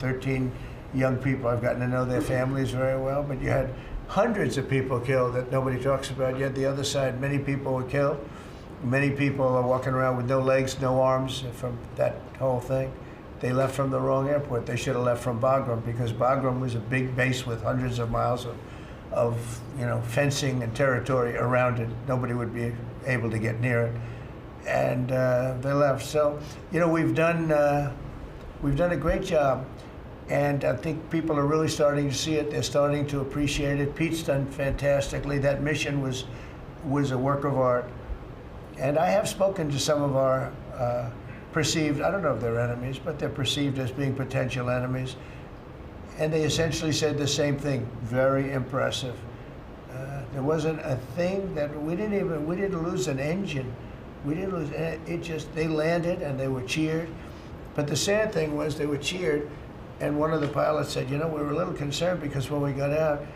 13 young people. I've gotten to know their families very well, but you had hundreds of people killed that nobody talks about. Yet the other side, many people were killed. Many people are walking around with no legs, no arms from that whole thing. They left from the wrong airport. They should have left from Bagram, because Bagram was a big base with hundreds of miles of fencing and territory around it. Nobody would be able to get near it, and they left. So we've done a great job, and I think people are really starting to see it. They're starting to appreciate it. Pete's done fantastically. That mission was a work of art, and I have spoken to some of our perceived, I don't know if they're enemies, but they're perceived as being potential enemies. And they essentially said the same thing, very impressive. There wasn't a thing that, we didn't lose an engine. We didn't lose, it just, they landed and they were cheered. But the sad thing was they were cheered, and one of the pilots said, we were a little concerned because when we got out,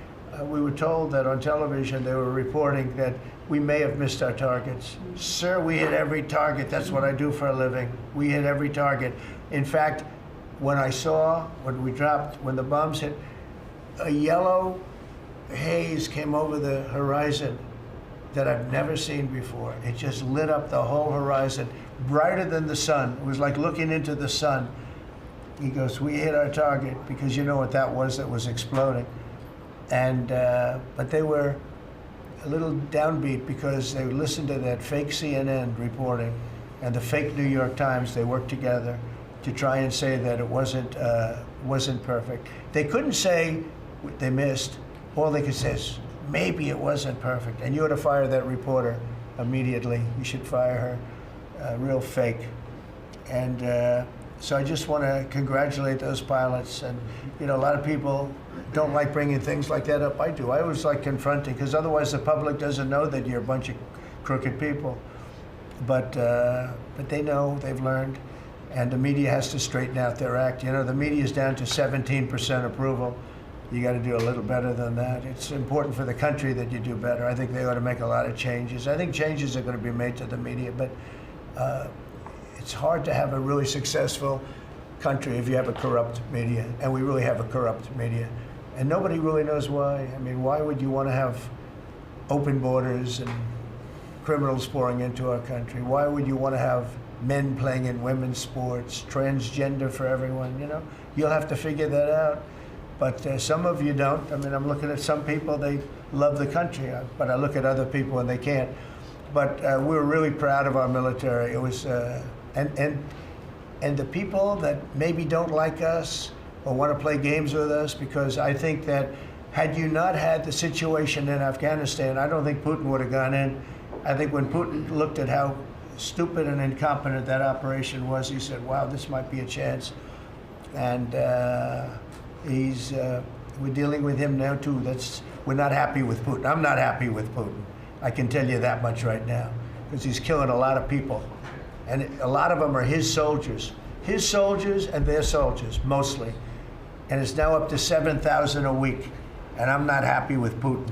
we were told that on television they were reporting that we may have missed our targets. Sir, we hit every target. That's what I do for a living. We hit every target. In fact, when the bombs hit, a yellow haze came over the horizon that I've never seen before. It just lit up the whole horizon, brighter than the sun. It was like looking into the sun. He goes, we hit our target, because you know what that was exploding. And but they were a little downbeat because they listened to that fake CNN reporting and the fake New York Times. They worked together to try and say that it wasn't perfect. They couldn't say they missed. All they could say is, maybe it wasn't perfect. And you ought to fire that reporter immediately. You should fire her, real fake. And so I just want to congratulate those pilots. And a lot of people don't like bringing things like that up. I do. I always like confronting, because otherwise the public doesn't know that you're a bunch of crooked people. But they know, they've learned, and the media has to straighten out their act. The media is down to 17% approval. You got to do a little better than that. It's important for the country that you do better. I think they ought to make a lot of changes. I think changes are going to be made to the media, but it's hard to have a really successful country if you have a corrupt media, and we really have a corrupt media. And nobody really knows why. I mean, why would you want to have open borders and criminals pouring into our country? Why would you want to have men playing in women's sports, transgender for everyone? You'll have to figure that out. But some of you don't. I mean, I'm looking at some people, they love the country, but I look at other people and they can't. But we're really proud of our military. It was, and the people that maybe don't like us or want to play games with us, because I think that had you not had the situation in Afghanistan, I don't think Putin would have gone in. I think when Putin looked at how stupid and incompetent that operation was, he said, wow, this might be a chance. And we're dealing with him now too. We're not happy with Putin. I'm not happy with Putin. I can tell you that much right now, because he's killing a lot of people. And a lot of them are his soldiers and their soldiers, mostly. And it's now up to 7,000 a week. And I'm not happy with Putin.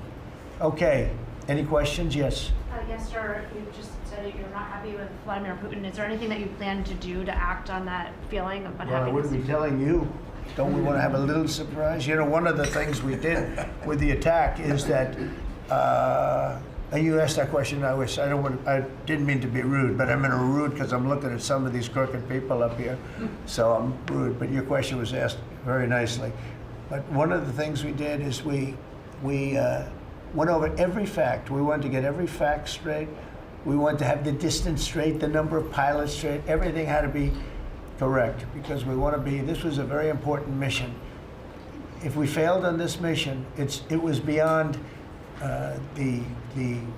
Okay, any questions? Yes. Yes, sir. You just said you're not happy with Vladimir Putin. Is there anything that you plan to do to act on that feeling of unhappiness? Well, I wouldn't be telling you. Don't we want to have a little surprise? One of the things we did with the attack is that, and you asked that question, I didn't mean to be rude, but I'm in a rude because I'm looking at some of these crooked people up here, so I'm rude, but your question was asked very nicely. But one of the things we did is we went over every fact. We wanted to get every fact straight. We wanted to have the distance straight, the number of pilots straight. Everything had to be correct, because this was a very important mission. If we failed on this mission, it was beyond the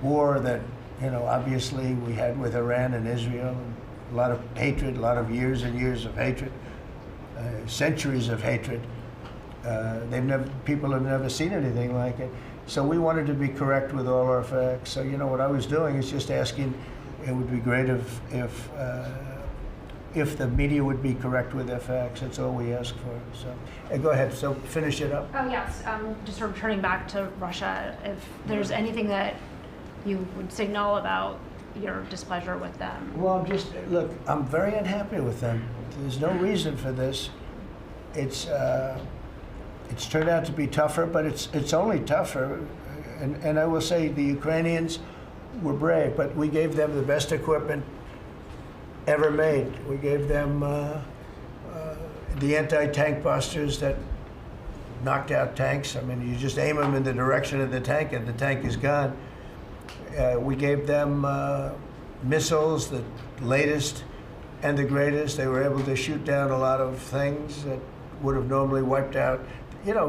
war that, obviously we had with Iran and Israel, a lot of hatred, a lot of years and years of hatred, centuries of hatred. People have never seen anything like it. So we wanted to be correct with all our facts. So what I was doing is just asking, it would be great if the media would be correct with their facts. That's all we ask for. So go ahead. So finish it up. Oh yes. Just returning back to Russia. If there's anything that you would signal about your displeasure with them. Well, look. I'm very unhappy with them. There's no reason for this. it's turned out to be tougher, but it's only tougher. And I will say the Ukrainians were brave, but we gave them the best equipment ever made. We gave them the anti-tank busters that knocked out tanks. I mean, you just aim them in the direction of the tank and the tank is gone. We gave them missiles, the latest and the greatest. They were able to shoot down a lot of things that would have normally wiped out.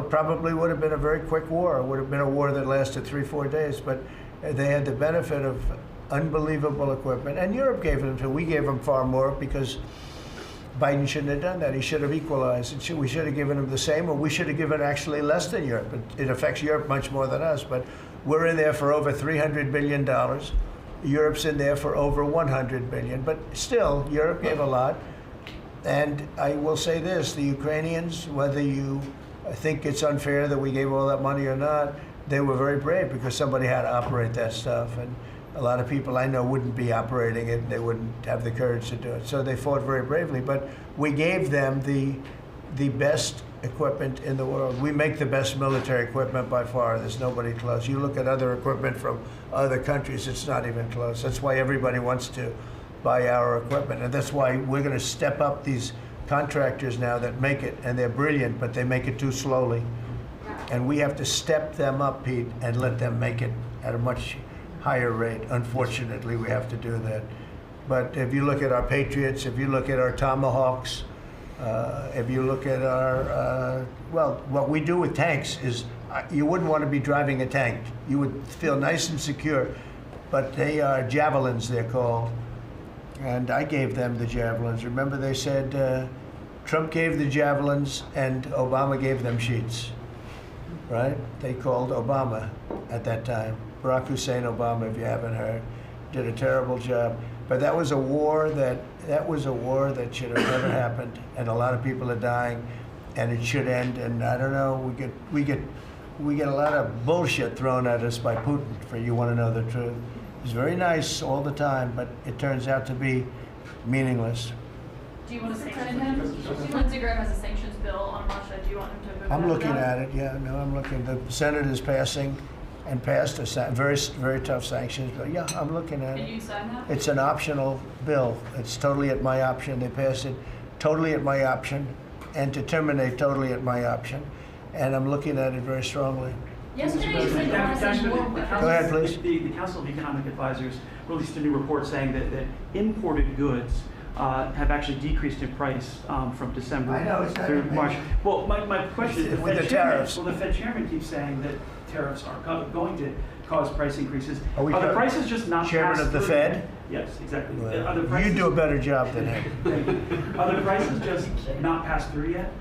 Probably would have been a very quick war. It would have been a war that lasted 3-4 days, but they had the benefit of unbelievable equipment. And Europe gave them too. We gave them far more because Biden shouldn't have done that. He should have equalized. We should have given them the same, or we should have given actually less than Europe. It affects Europe much more than us, but we're in there for over $300 billion. Europe's in there for over $100 billion, but still, Europe gave a lot. And I will say this, the Ukrainians, whether you think it's unfair that we gave all that money or not, they were very brave because somebody had to operate that stuff. And a lot of people I know wouldn't be operating it. They wouldn't have the courage to do it. So they fought very bravely. But we gave them the best equipment in the world. We make the best military equipment by far. There's nobody close. You look at other equipment from other countries, it's not even close. That's why everybody wants to buy our equipment. And that's why we're going to step up these contractors now that make it, and they're brilliant, but they make it too slowly. And we have to step them up, Pete, and let them make it at a much higher rate. Unfortunately, we have to do that. But if you look at our Patriots, if you look at our Tomahawks, if you look at our, well, what we do with tanks is, you wouldn't want to be driving a tank. You would feel nice and secure, but they are javelins, they're called. And I gave them the javelins. Remember they said Trump gave the javelins and Obama gave them sheets, right? They called Obama at that time. Barack Hussein Obama, if you haven't heard, did a terrible job. But that was a war that should have never happened, and a lot of people are dying, and it should end. And I don't know, we get a lot of bullshit thrown at us by Putin. For you want to know the truth. He's very nice all the time, but it turns out to be meaningless. Do you want to sanction him? Lindsey Graham has a sanctions bill on Russia. Do you want him to vote? I'm looking at it. Yeah, no, I'm looking. The Senate is passing and passed a very, very tough sanctions bill. Yeah, I'm looking at it. Can you sign that? It's an optional bill. It's totally at my option. They passed it totally at my option, and to terminate totally at my option. And I'm looking at it very strongly. Yesterday you said you want to send more weapons. Go ahead, please. The Council of Economic Advisors released a new report saying that imported goods have actually decreased in price from December through March. Well, my question is, with the tariffs. Well, the Fed chairman keeps saying that tariffs are going to cause price increases. Are the prices just not chairman passed of the through? Fed? Yes, exactly. Well, Are the prices, you do a better job than him. Are the prices just not passed through yet?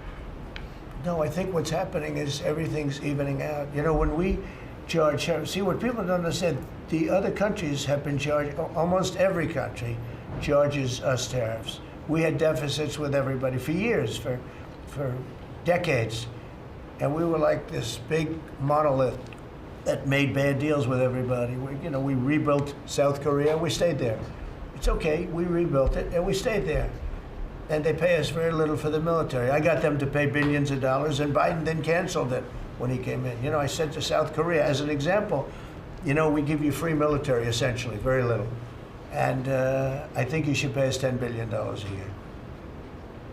No, I think what's happening is everything's evening out. You know, when we charge, see what people don't understand, the other countries have been charged, almost every country charges us tariffs. We had deficits with everybody for years, for decades. And we were like this big monolith that made bad deals with everybody. We rebuilt South Korea, we stayed there. It's okay, we rebuilt it and we stayed there. And they pay us very little for the military. I got them to pay billions of dollars, and Biden then canceled it when he came in. I said to South Korea, as an example, we give you free military, essentially, very little. And I think you should pay us $10 billion a year.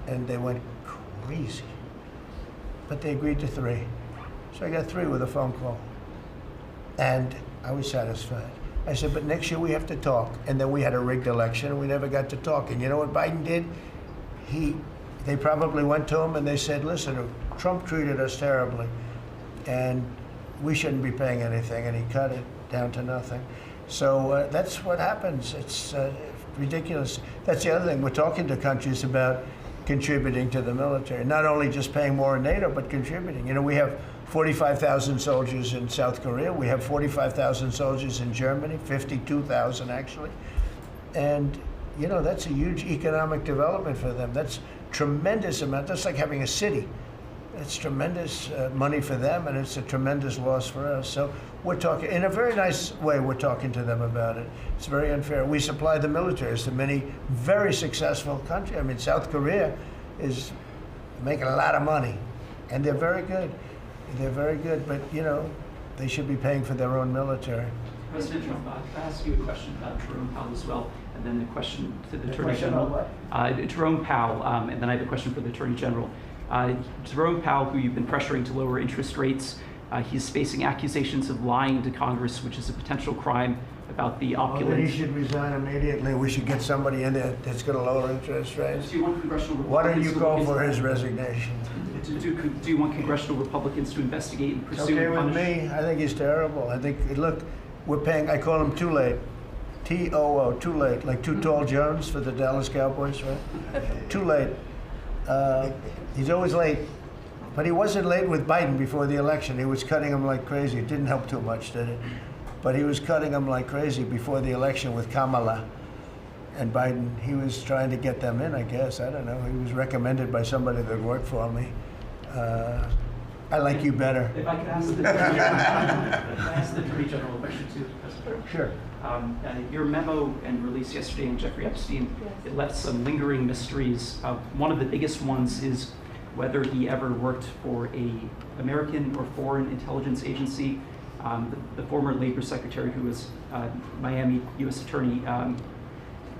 And they went crazy. But they agreed to 3. So I got 3 with a phone call. And I was satisfied. I said, but next year we have to talk. And then we had a rigged election, and we never got to talk. And you know what Biden did? They probably went to him and they said, listen, Trump treated us terribly and we shouldn't be paying anything, and he cut it down to nothing. So that's what happens. It's ridiculous. That's the other thing. We're talking to countries about contributing to the military, not only just paying more in NATO, but contributing. We have 45,000 soldiers in South Korea. We have 45,000 soldiers in Germany, 52,000 actually. And that's a huge economic development for them. That's tremendous amount. That's like having a city. It's tremendous money for them, and it's a tremendous loss for us. So we're talking, in a very nice way, we're talking to them about it. It's very unfair. We supply the militaries to many very successful countries. I mean, South Korea is making a lot of money, and they're very good. They're very good, but you know, they should be paying for their own military. President Trump, I'll ask you a question about Jerome Powell as well, and then a question to the Attorney General. Jerome Powell, and then I have a question for the Attorney General. Jerome Powell, who you've been pressuring to lower interest rates, he's facing accusations of lying to Congress, which is a potential crime about the opulence. Well, then he should resign immediately. We should get somebody in there that's going to lower interest rates. Do you want congressional Why don't you Republicans go for his resignation? Do you want congressional Republicans to investigate and pursue Okay and with punish? me. I think he's terrible. I think, look, we're paying, I call him too late. T-O-O, too late. Like Too Tall Jones for the Dallas Cowboys, right? Too late. He's always late. But he wasn't late with Biden before the election. He was cutting him like crazy. It didn't help too much, did it? But he was cutting him like crazy before the election with Kamala and Biden. He was trying to get them in, I guess. I don't know. He was recommended by somebody that worked for me. I like you better. If I could ask the Attorney General a question too, President. Sure. Your memo and release yesterday on Jeffrey Epstein, it left some lingering mysteries. One of the biggest ones is whether he ever worked for a American or foreign intelligence agency. The former Labor Secretary, who was Miami U.S. Attorney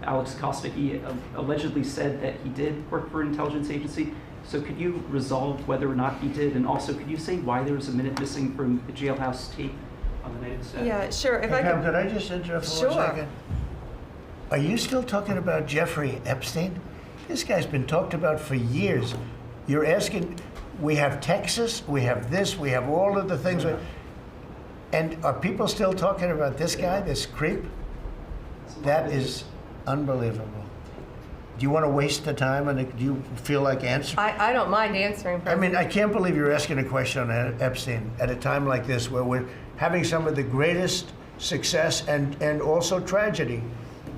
Alex Acosta, he allegedly said that he did work for an intelligence agency. So could you resolve whether or not he did? And also, could you say why there was a minute missing from the jailhouse tape on the night of the staff? Yeah, sure. If I Pam, could, could I just interrupt for Sure. 1 second? Are you still talking about Jeffrey Epstein? This guy's been talked about for years. You're asking, we have Texas, we have this, we have all of the things. And are people still talking about this guy, this creep? That is unbelievable. Do you want to waste the time, and do you feel like answering? I don't mind answering. I mean, I can't believe you're asking a question on Epstein at a time like this, where we're having some of the greatest success and also tragedy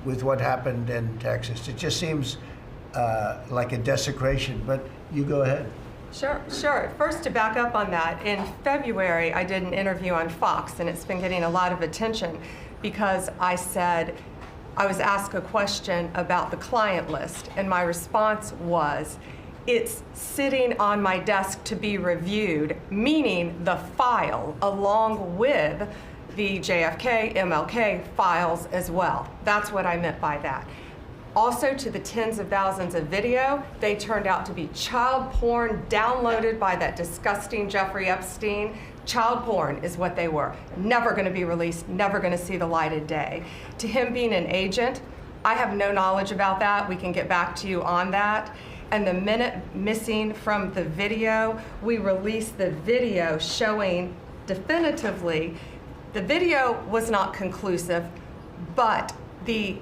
with what happened in Texas. It just seems like a desecration, but you go ahead. Sure. First, to back up on that, in February, I did an interview on Fox, and it's been getting a lot of attention because I said, I was asked a question about the client list, and my response was, it's sitting on my desk to be reviewed, meaning the file along with the JFK, MLK files as well. That's what I meant by that. Also, to the tens of thousands of video, they turned out to be child porn downloaded by that disgusting Jeffrey Epstein. Child porn is what they were. Never going to be released, never going to see the light of day. To him being an agent, I have no knowledge about that. We can get back to you on that. And the minute missing from the video, we released the video showing definitively, the video was not conclusive, but the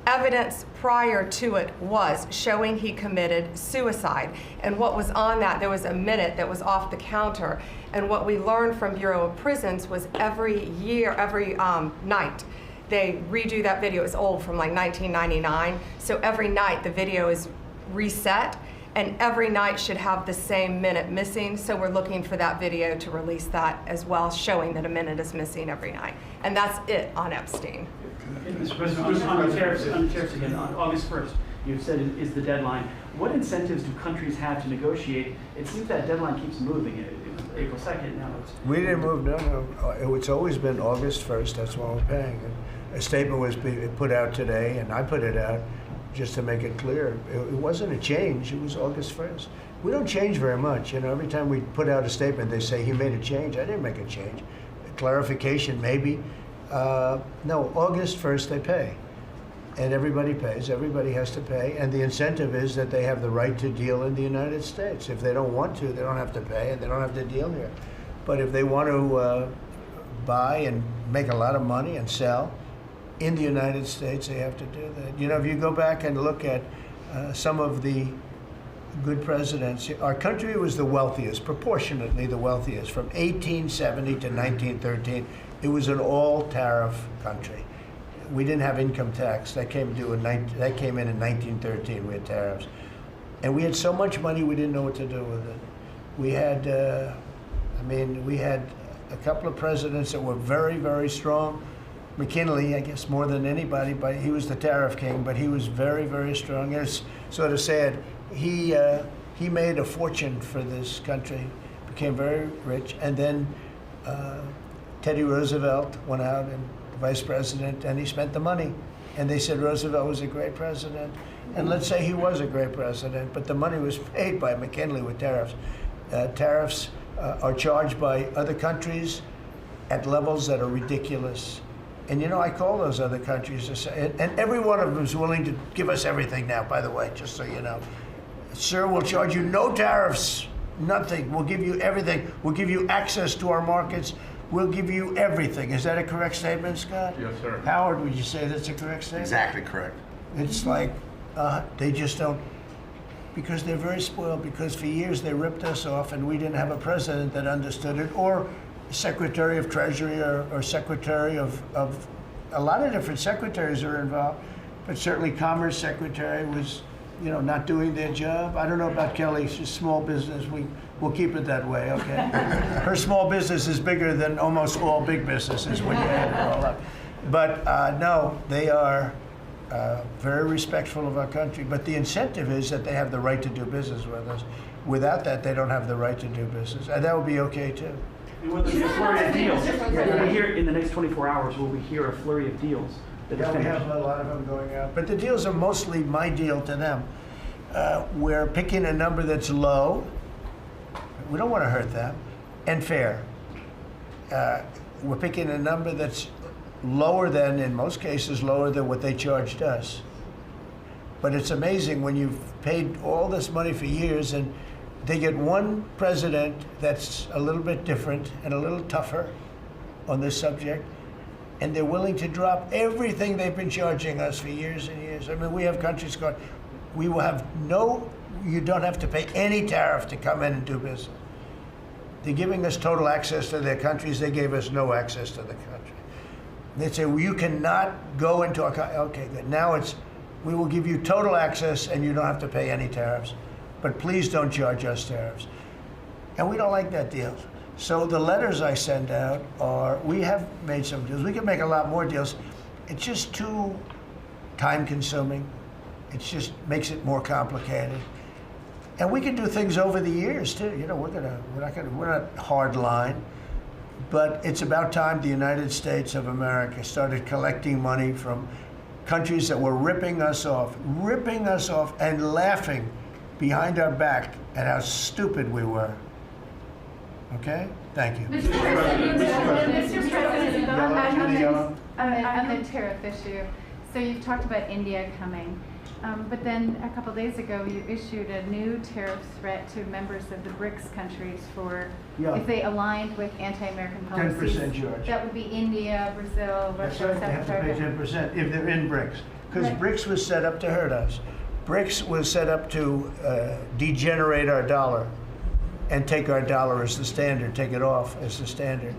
evidence prior to it was showing he committed suicide. And what was on that, there was a minute that was off the counter. And what we learned from Bureau of Prisons was every night, they redo that video. It's old, from like 1999. So every night the video is reset, and every night should have the same minute missing. So we're looking for that video to release that as well, showing that a minute is missing every night. And that's it on Epstein. Mr. President, on the tariffs again, on August 1st, you've said is the deadline. What incentives do countries have to negotiate? It seems that deadline keeps moving. It was April 2nd, now it's... We didn't move, no. It's always been August 1st, that's when we're paying. And a statement was put out today, and I put it out just to make it clear. It wasn't a change, it was August 1st. We don't change very much, you know. Every time we put out a statement, they say he made a change. I didn't make a change. A clarification, maybe. No, August 1st they pay. And everybody pays, everybody has to pay. And the incentive is that they have the right to deal in the United States. If they don't want to, they don't have to pay, and they don't have to deal here. But if they want to buy and make a lot of money and sell in the United States, they have to do that. You know, if you go back and look at some of the good presidents, our country was the wealthiest, proportionately the wealthiest, from 1870 to 1913. It was an all-tariff country. We didn't have income tax. That came in in 1913. We had tariffs. And we had so much money we didn't know what to do with it. We had, we had a couple of presidents that were very, very strong. McKinley, I guess, more than anybody, but he was the tariff king, but he was very, very strong. It's sort of sad. He He made a fortune for this country, became very rich, and then Teddy Roosevelt went out and vice president, and he spent the money. And they said Roosevelt was a great president. And let's say he was a great president, but the money was paid by McKinley with tariffs. Tariffs are charged by other countries at levels that are ridiculous. And you know, I call those other countries, and every one of them is willing to give us everything now, by the way, just so you know. Sir, we'll charge you no tariffs, nothing. We'll give you everything. We'll give you access to our markets. We'll give you everything. Is that a correct statement, Scott? Yes, sir. Howard, would you say that's a correct statement? Exactly correct. It's like they just don't, because they're very spoiled, because for years they ripped us off and we didn't have a president that understood it, or Secretary of Treasury or Secretary of a lot of different secretaries are involved, but certainly Commerce Secretary was, you know, not doing their job. I don't know about Kelly, she's small business, we'll keep it that way, okay? Her small business is bigger than almost all big businesses when you add it all up. But no, they are very respectful of our country, but the incentive is that they have the right to do business with us. Without that, they don't have the right to do business, and that would be okay too. Will there be a flurry of deals? Will we hear in the next 24 hours? Will we hear a flurry of deals? Yeah, we have a lot of them going out, but the deals are mostly my deal to them. We're picking a number that's low. We don't want to hurt them, and fair. We're picking a number that's lower than, in most cases, lower than what they charged us. But it's amazing when you've paid all this money for years and they get one president that's a little bit different and a little tougher on this subject, and they're willing to drop everything they've been charging us for years and years. I mean, we have countries going, we will have you don't have to pay any tariff to come in and do business. They're giving us total access to their countries. They gave us no access to the country. They say, well, you cannot go into our country. Okay, good. Now it's, we will give you total access and you don't have to pay any tariffs. But please don't charge us tariffs. And we don't like that deal. So the letters I send out are, we have made some deals. We can make a lot more deals. It's just too time consuming. It just makes it more complicated. And we can do things over the years too. You know, we're not hard line. But it's about time the United States of America started collecting money from countries that were ripping us off and laughing behind our back at how stupid we were. Okay? Thank you. Mr. President, on the tariff issue, so you've talked about India coming, but then a couple days ago you issued a new tariff threat to members of the BRICS countries for if they aligned with anti-American policies. 10% charge. That would be India, Brazil, That's Russia, right, they have to pay South 10% if they're in BRICS. Because Right. BRICS was set up to hurt us. BRICS was set up to degenerate our dollar and take our dollar as the standard, take it off as the standard.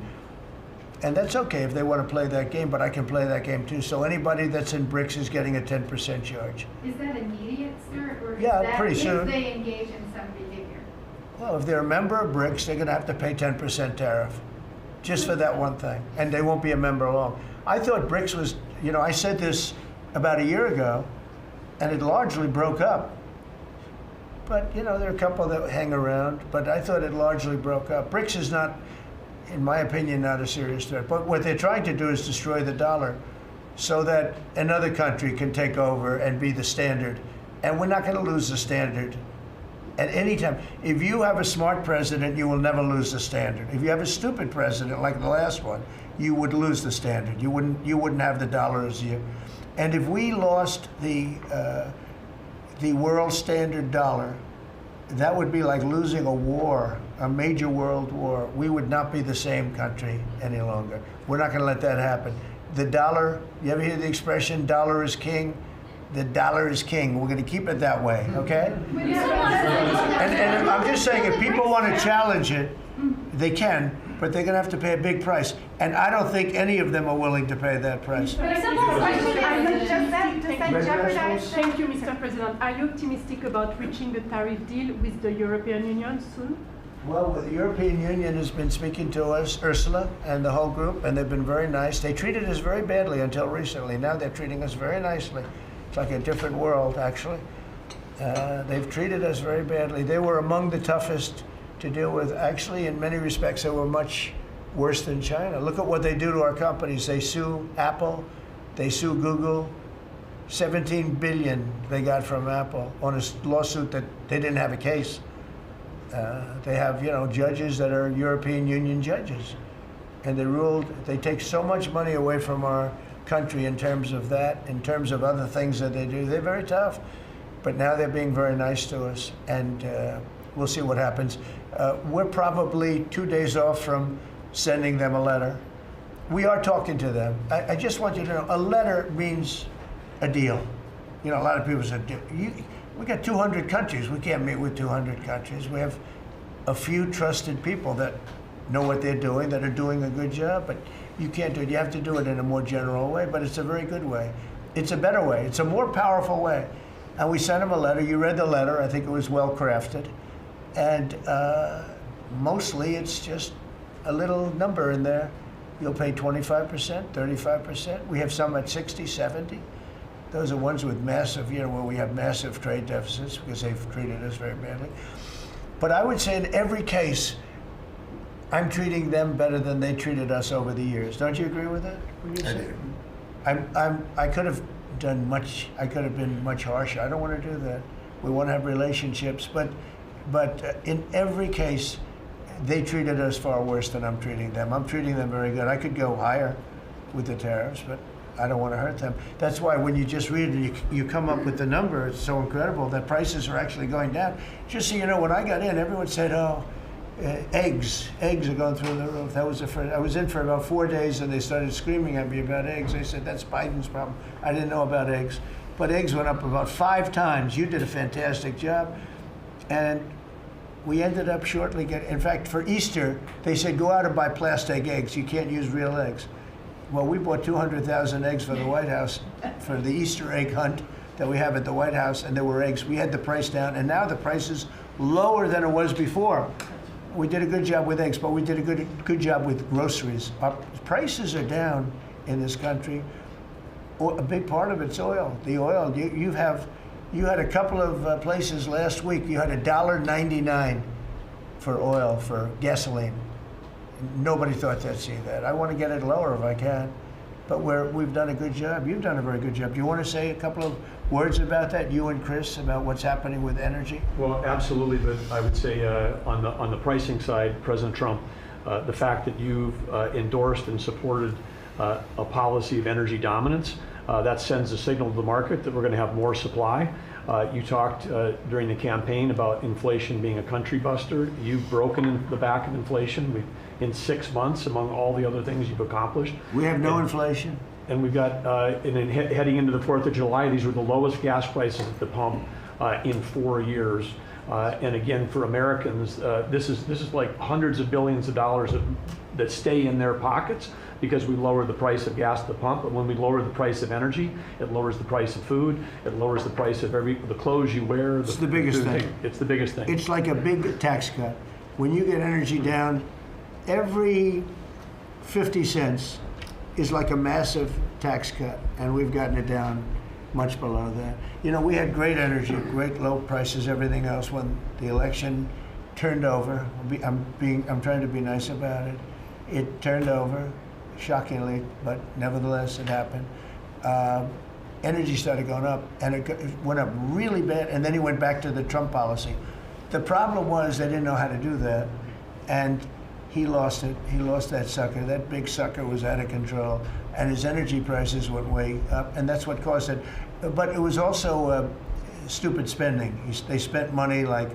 And that's okay if they want to play that game, but I can play that game too. So anybody that's in BRICS is getting a 10% charge. Is that immediate, sir, or is Yeah, that pretty soon. if they engage in some behavior? Well, if they're a member of BRICS, they're going to have to pay 10% tariff just for that one thing, and they won't be a member long. I thought BRICS was, you know, I said this about a year ago, and it largely broke up. But, you know, there are a couple that hang around, but I thought it largely broke up. BRICS is not, in my opinion, not a serious threat. But what they're trying to do is destroy the dollar so that another country can take over and be the standard. And we're not going to lose the standard at any time. If you have a smart president, you will never lose the standard. If you have a stupid president like the last one, you would lose the standard. You wouldn't have the dollar as you. And if we lost the world standard dollar, that would be like losing a war, a major world war. We would not be the same country any longer. We're not going to let that happen. The dollar, you ever hear the expression, dollar is king? The dollar is king. We're going to keep it that way, okay? And I'm just saying, if people want to challenge it, they can, but they're going to have to pay a big price. And I don't think any of them are willing to pay that price. But a simple question is, does that jeopardize? Thank you, Mr. President. Are you optimistic about reaching a tariff deal with the European Union soon? Well, the European Union has been speaking to us, Ursula and the whole group, and they've been very nice. They treated us very badly until recently. Now they're treating us very nicely. It's like a different world, actually. They've treated us very badly. They were among the toughest to deal with. Actually, in many respects, they were much worse than China. Look at what they do to our companies. They sue Apple, they sue Google. 17 billion they got from Apple on a lawsuit that they didn't have a case. They have, judges that are European Union judges, and they take so much money away from our country in terms of that, in terms of other things that they do. They're very tough, but now they're being very nice to us, and we'll see what happens. We're probably 2 days off from sending them a letter. We are talking to them. I just want you to know, a letter means a deal. A lot of people say, we got 200 countries. We can't meet with 200 countries. We have a few trusted people that know what they're doing, that are doing a good job, but you can't do it. You have to do it in a more general way, but it's a very good way. It's a better way. It's a more powerful way. And we sent them a letter. You read the letter. I think it was well crafted. And mostly it's just a little number in there. You'll pay 25%, 35%. We have some at 60, 70. Those are ones with massive, where we have massive trade deficits because they've treated us very badly. But I would say in every case, I'm treating them better than they treated us over the years. Don't you agree with that? I could have done much. I could have been much harsher. I don't want to do that. We want to have relationships, but in every case, they treated us far worse than I'm treating them. I'm treating them very good. I could go higher with the tariffs, but I don't want to hurt them. That's why when you just read it, you come up with the number. It's so incredible that prices are actually going down. Just so you know, when I got in, everyone said, eggs are going through the roof. That was the first. I was in for about 4 days, and they started screaming at me about eggs. They said, that's Biden's problem. I didn't know about eggs. But eggs went up about 5 times. You did a fantastic job. And we ended up shortly in fact, for Easter, they said, go out and buy plastic eggs. You can't use real eggs. Well, we bought 200,000 eggs for the White House for the Easter egg hunt that we have at the White House, and there were eggs. We had the price down, and now the price is lower than it was before. We did a good job with eggs, but we did a good job with groceries. Our prices are down in this country. A big part of it's oil. The oil, you had a couple of places last week, you had $1.99 for oil, for gasoline. Nobody thought they'd see that. I want to get it lower if I can, but we've done a good job. You've done a very good job. Do you want to say a couple of words about that, you and Chris, about what's happening with energy? Well, absolutely, but I would say on the pricing side, President Trump, the fact that you've endorsed and supported a policy of energy dominance, that sends a signal to the market that we're going to have more supply. You talked during the campaign about inflation being a country buster. You've broken in the back of inflation. In 6 months, among all the other things you've accomplished. We have no inflation. And we've got, and then heading into the 4th of July, these were the lowest gas prices at the pump in 4 years. And again, for Americans, this is like hundreds of billions of dollars that stay in their pockets because we lower the price of gas at the pump. But when we lower the price of energy, it lowers the price of food. It lowers the price of the clothes you wear. It's the biggest thing. It's the biggest thing. It's like a big tax cut. When you get energy down, every 50 cents is like a massive tax cut, and we've gotten it down much below that. We had great energy, great low prices, everything else. When the election turned over, I'm trying to be nice about it. It turned over, shockingly, but nevertheless it happened. Energy started going up, and it went up really bad, and then he went back to the Trump policy. The problem was they didn't know how to do that, and he lost it. He lost that sucker. That big sucker was out of control, and his energy prices went way up, and that's what caused it. But it was also stupid spending. They spent money like,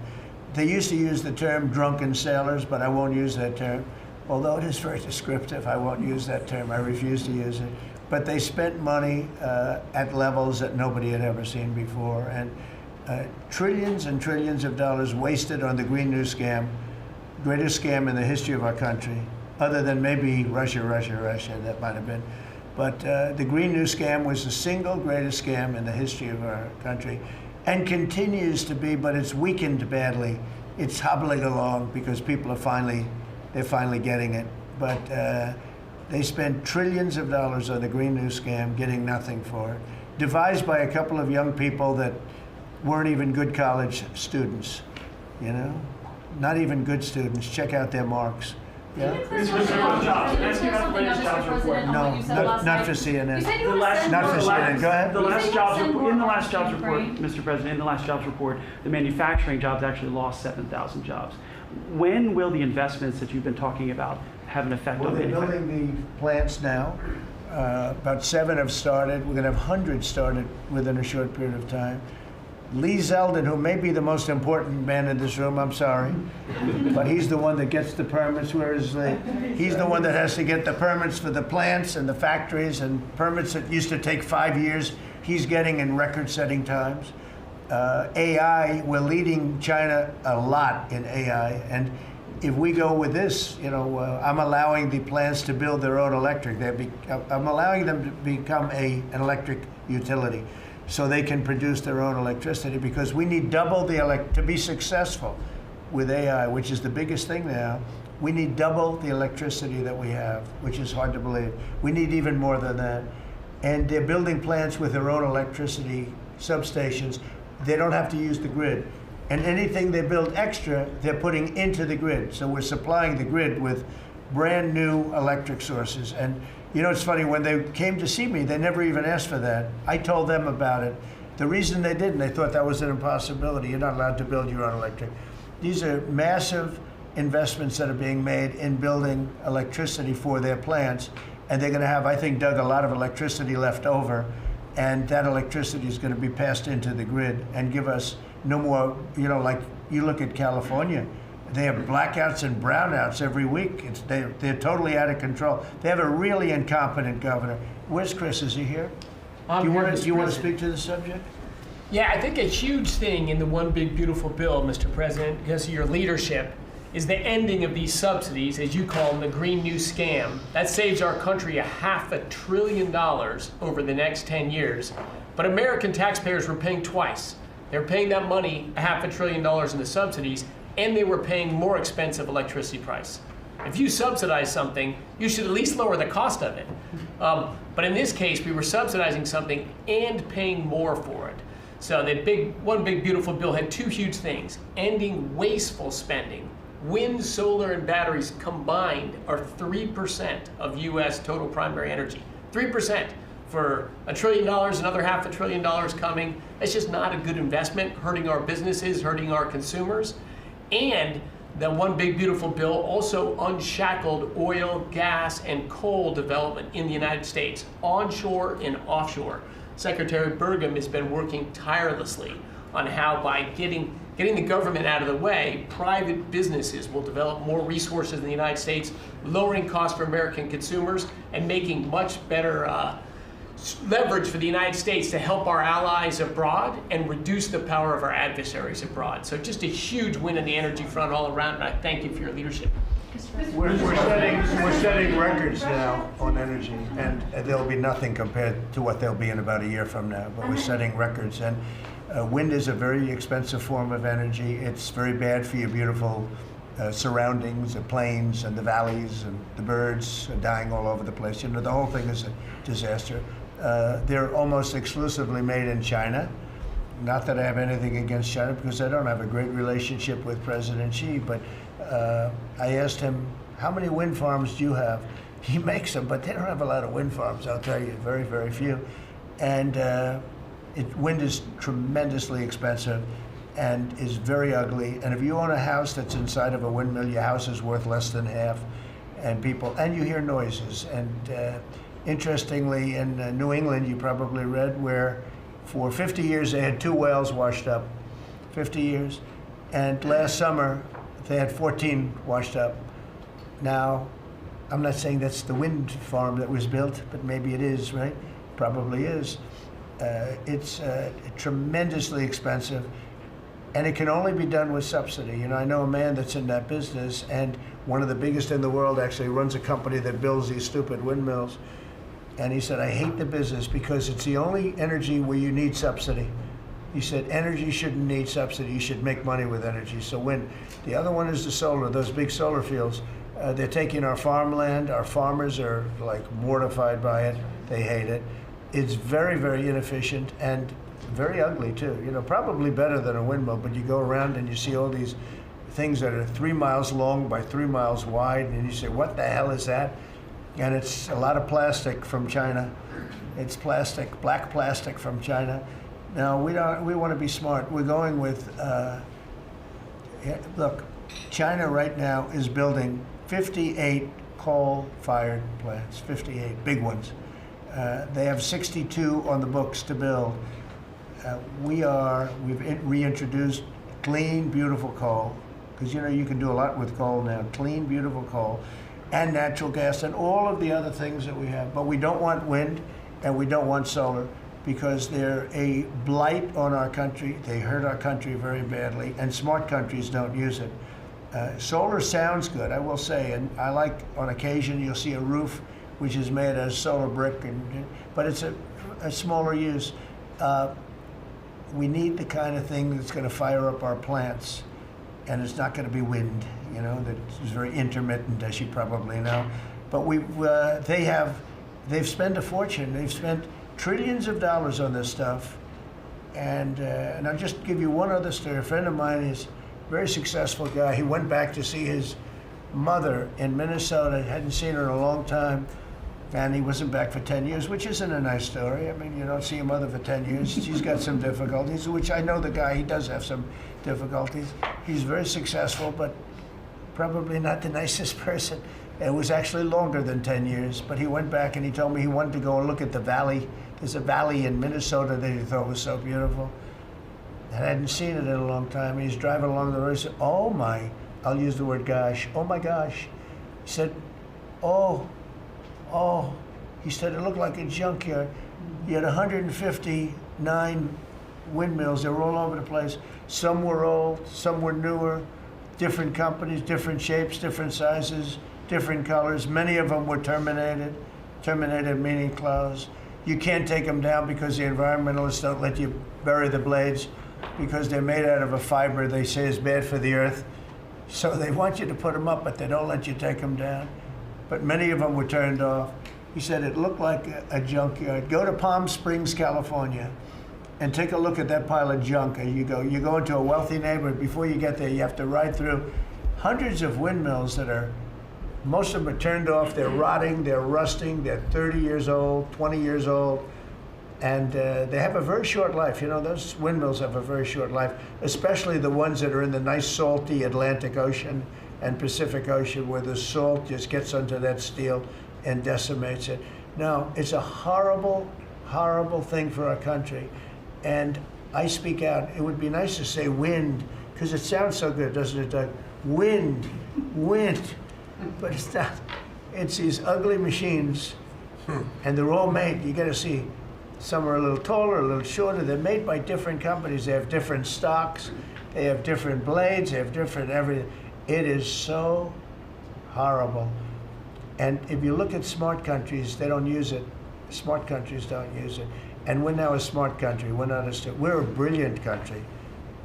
they used to use the term drunken sailors, but I won't use that term. Although it is very descriptive, I won't use that term. I refuse to use it. But they spent money at levels that nobody had ever seen before, and trillions and trillions of dollars wasted on the Green New Scam. Greatest scam in the history of our country, other than maybe Russia, that might have been. But the Green New Scam was the single greatest scam in the history of our country, and continues to be, but it's weakened badly. It's hobbling along because people are finally getting it. But they spent trillions of dollars on the Green New Scam, getting nothing for it. Devised by a couple of young people that weren't even good college students, you know? Not even good students. Check out their marks. Yeah? Can you something else, Mr. President, on what you said last not night? for CNN. You said you The were last, sending Not for more- CNN. Go ahead. The last You jobs said report, in the more last jobs report, Ukraine. Mr. President, in the last jobs report, the manufacturing jobs actually lost 7,000 jobs. When will the investments that you've been talking about have an effect Well, on they're manufacturing? building the plants now. About 7 have started. We're going to have hundreds started within a short period of time. Lee Zeldin, who may be the most important man in this room, I'm sorry, but he's the one that gets the permits, whereas he's the one that has to get the permits for the plants and the factories, and permits that used to take 5 years, he's getting in record-setting times. AI, we're leading China a lot in AI, and if we go with this, you know, I'm allowing the plants to build their own electric. I'm allowing them to become an electric utility, so they can produce their own electricity, because we need double to be successful with AI, which is the biggest thing now. We need double the electricity that we have, which is hard to believe. We need even more than that. And they're building plants with their own electricity substations. They don't have to use the grid. And anything they build extra, they're putting into the grid. So we're supplying the grid with brand new electric sources. And you know, it's funny, when they came to see me, they never even asked for that. I told them about it. The reason they didn't, they thought that was an impossibility. You're not allowed to build your own electric. These are massive investments that are being made in building electricity for their plants. And they're going to have, I think, Doug, a lot of electricity left over. And that electricity is going to be passed into the grid and give us no more, you know, like you look at California. They have blackouts and brownouts every week. They're totally out of control. They have a really incompetent governor. Where's Chris? Is he here? Do you want to speak to the subject? Yeah, I think a huge thing in the One Big Beautiful Bill, Mr. President, because of your leadership, is the ending of these subsidies, as you call them, the Green New Scam. That saves our country $500 billion over the next 10 years. But American taxpayers were paying twice. They're paying that money, $500 billion in the subsidies, and they were paying more expensive electricity price. If you subsidize something, you should at least lower the cost of it. But in this case, we were subsidizing something and paying more for it. So the One Big Beautiful Bill had two huge things: ending wasteful spending. Wind, solar, and batteries combined are 3% of U.S. total primary energy. 3%. For $1 trillion, another $500 billion coming. It's just not a good investment, hurting our businesses, hurting our consumers. And the One Big Beautiful Bill also unshackled oil, gas, and coal development in the United States, onshore and offshore. Secretary Burgum has been working tirelessly on how, by getting the government out of the way, private businesses will develop more resources in the United States, lowering costs for American consumers and making much better leverage for the United States to help our allies abroad and reduce the power of our adversaries abroad. So just a huge win on the energy front all around, and I thank you for your leadership. We're setting records now on energy, and there'll be nothing compared to what they'll be in about a year from now, but we're setting records. And wind is a very expensive form of energy. It's very bad for your beautiful surroundings, the plains and the valleys, and the birds are dying all over the place. You know, the whole thing is a disaster. They're almost exclusively made in China. Not that I have anything against China, because I don't have a great relationship with President Xi, but I asked him, how many wind farms do you have? He makes them, but they don't have a lot of wind farms, I'll tell you, very, very few. And wind is tremendously expensive and is very ugly. And if you own a house that's inside of a windmill, your house is worth less than half. And you hear noises. And interestingly, in New England, you probably read, where for 50 years they had 2 wells washed up, 50 years. And last summer, they had 14 washed up. Now, I'm not saying that's the wind farm that was built, but maybe it is, right? Probably is. It's tremendously expensive, and it can only be done with subsidy. You know, I know a man that's in that business, and one of the biggest in the world actually runs a company that builds these stupid windmills. And he said, I hate the business because it's the only energy where you need subsidy. He said, energy shouldn't need subsidy. You should make money with energy. So wind. The other one is the solar, those big solar fields. They're taking our farmland. Our farmers are like mortified by it. They hate it. It's very, very inefficient and very ugly too. You know, probably better than a windmill, but you go around and you see all these things that are 3 miles long by 3 miles wide, and you say, what the hell is that? And it's a lot of plastic from China. It's plastic, black plastic from China. Now, we want to be smart. We're going with, look, China right now is building 58 coal-fired plants, 58 big ones. They have 62 on the books to build. We've reintroduced clean, beautiful coal, because you know you can do a lot with coal now. Clean, beautiful coal, and natural gas, and all of the other things that we have. But we don't want wind, and we don't want solar, because they're a blight on our country. They hurt our country very badly, and smart countries don't use it. Solar sounds good, I will say, and I like, on occasion, you'll see a roof which is made as solar brick, but it's a smaller use. We need the kind of thing that's going to fire up our plants, and it's not going to be wind, you know, that is very intermittent, as you probably know. But they've spent a fortune. They've spent trillions of dollars on this stuff. And I'll just give you one other story. A friend of mine is a very successful guy. He went back to see his mother in Minnesota. Hadn't seen her in a long time. And he wasn't back for 10 years, which isn't a nice story. I mean, you don't see your mother for 10 years. She's got some difficulties, which I know the guy, he does have some difficulties. He's very successful, but probably not the nicest person. It was actually longer than 10 years, but he went back and he told me he wanted to go and look at the valley. There's a valley in Minnesota that he thought was so beautiful. And I hadn't seen it in a long time. He's driving along the road. He said, oh my, I'll use the word gosh, oh my gosh. He said, oh, he said it looked like a junkyard. You had 159 windmills. They were all over the place. Some were old, some were newer, different companies, different shapes, different sizes, different colors. Many of them were terminated. Terminated meaning closed. You can't take them down because the environmentalists don't let you bury the blades because they're made out of a fiber they say is bad for the earth. So they want you to put them up, but they don't let you take them down. But many of them were turned off. He said it looked like a junkyard. Go to Palm Springs, California, and take a look at that pile of junk. And you go into a wealthy neighborhood. Before you get there, you have to ride through hundreds of windmills that are, most of them are turned off. They're rotting, they're rusting, they're 30 years old, 20 years old, and they have a very short life. You know, those windmills have a very short life, especially the ones that are in the nice salty Atlantic Ocean and Pacific Ocean, where the salt just gets under that steel and decimates it. Now, it's a horrible, horrible thing for our country. And I speak out. It would be nice to say wind, because it sounds so good, doesn't it, Doug? Wind, wind. But it's not. It's these ugly machines, and they're all made, you gotta see, some are a little taller, a little shorter. They're made by different companies. They have different stocks. They have different blades. They have different everything. It is so horrible. And if you look at smart countries, they don't use it. Smart countries don't use it. And we're now a smart country. We're not we're a brilliant country.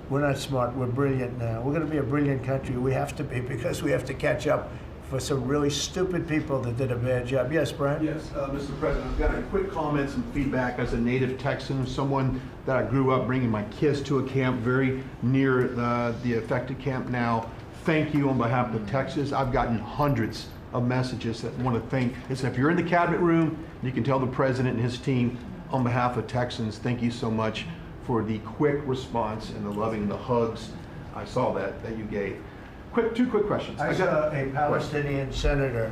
We're not smart, we're brilliant now. We're gonna be a brilliant country. We have to be, because we have to catch up for some really stupid people that did a bad job. Yes, Brian? Yes, Mr. President, I've got a quick comment, some feedback as a native Texan, someone that I grew up bringing my kids to a camp very near the affected camp now. Thank you on behalf of Texas. I've gotten hundreds of messages that want to thank. If you're in the cabinet room, you can tell the president and his team on behalf of Texans, thank you so much for the quick response and the loving, the hugs. I saw that you gave. Two quick questions. I saw a Palestinian senator.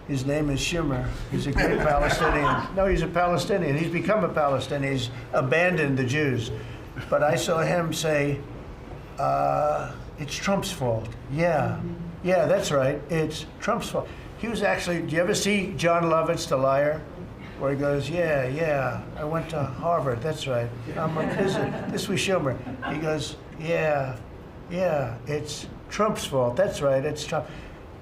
His name is Schumer. He's a great Palestinian. No, he's a Palestinian. He's become a Palestinian. He's abandoned the Jews. But I saw him say, it's Trump's fault. Yeah, that's right. It's Trump's fault. He was actually, do you ever see John Lovett's The Liar? Where he goes, yeah, I went to Harvard, that's right. This was Schumer. He goes, yeah, it's Trump's fault, that's right, it's Trump.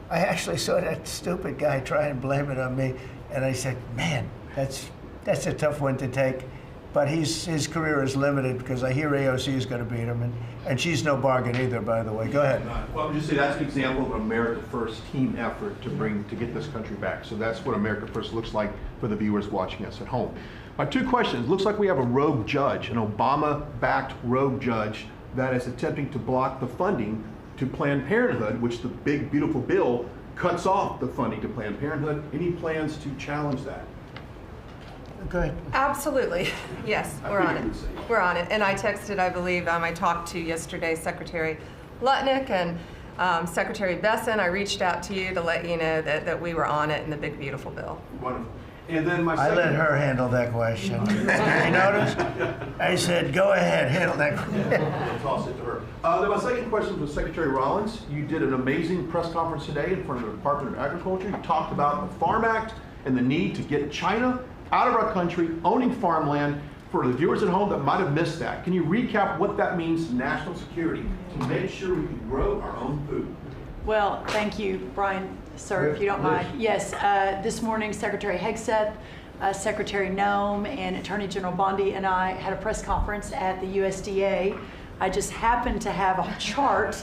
I actually saw that stupid guy try and blame it on me, and I said, man, that's a tough one to take. But his career is limited, because I hear AOC is going to beat him, and she's no bargain either, by the way. Go ahead. Well, I'm just saying that's an example of an America First team effort to get this country back. So that's what America First looks like for the viewers watching us at home. My two questions. Looks like we have a rogue judge, an Obama-backed rogue judge that is attempting to block the funding to Planned Parenthood, which the big, beautiful bill cuts off the funding to Planned Parenthood. Any plans to challenge that? Go ahead. Absolutely. Yes, I we're on figured it. you'd say. We're on it. And I texted, I believe, I talked to yesterday Secretary Lutnick and Secretary Besson. I reached out to you to let you know that we were on it in the big, beautiful bill. Wonderful. And then my I second... let her handle that question. You notice? I said, go ahead, handle that question. Toss it to her. Then my second question was Secretary Rollins. You did an amazing press conference today in front of the Department of Agriculture. You talked about the Farm Act and the need to get China out of our country, owning farmland. For the viewers at home that might have missed that, can you recap what that means to national security to make sure we can grow our own food? Well, thank you, Brian, sir, if you don't mind. Yes, this morning, Secretary Hegseth, Secretary Noem, and Attorney General Bondi and I had a press conference at the USDA. I just happened to have a chart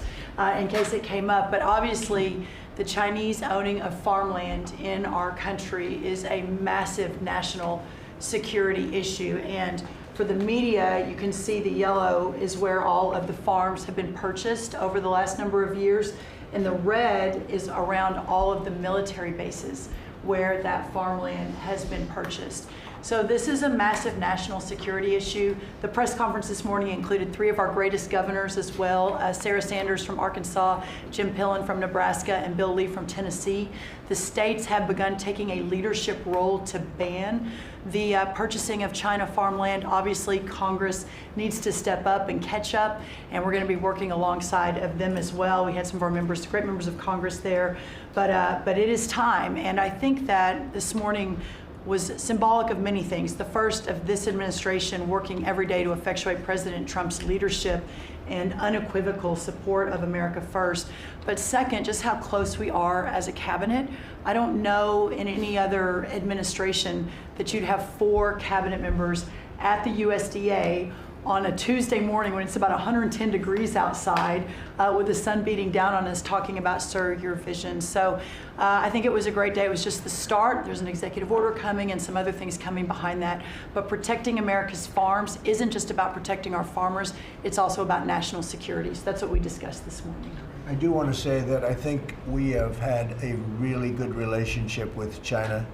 in case it came up, but obviously the Chinese owning of farmland in our country is a massive national security issue. And for the media, you can see the yellow is where all of the farms have been purchased over the last number of years. And the red is around all of the military bases where that farmland has been purchased. So this is a massive national security issue. The press conference this morning included 3 of our greatest governors as well, Sarah Sanders from Arkansas, Jim Pillen from Nebraska, and Bill Lee from Tennessee. The states have begun taking a leadership role to ban the purchasing of China farmland. Obviously, Congress needs to step up and catch up, and we're going to be working alongside of them as well. We had some of our members, great members of Congress there, but it is time, and I think that this morning was symbolic of many things. The first of this administration working every day to effectuate President Trump's leadership and unequivocal support of America first. But second, just how close we are as a cabinet. I don't know in any other administration that you'd have 4 cabinet members at the USDA on a Tuesday morning when it's about 110 degrees outside with the sun beating down on us talking about, sir, your vision. So I think it was a great day. It was just the start. There's an executive order coming and some other things coming behind that. But protecting America's farms isn't just about protecting our farmers. It's also about national security. So that's what we discussed this morning. I do want to say that I think we have had a really good relationship with China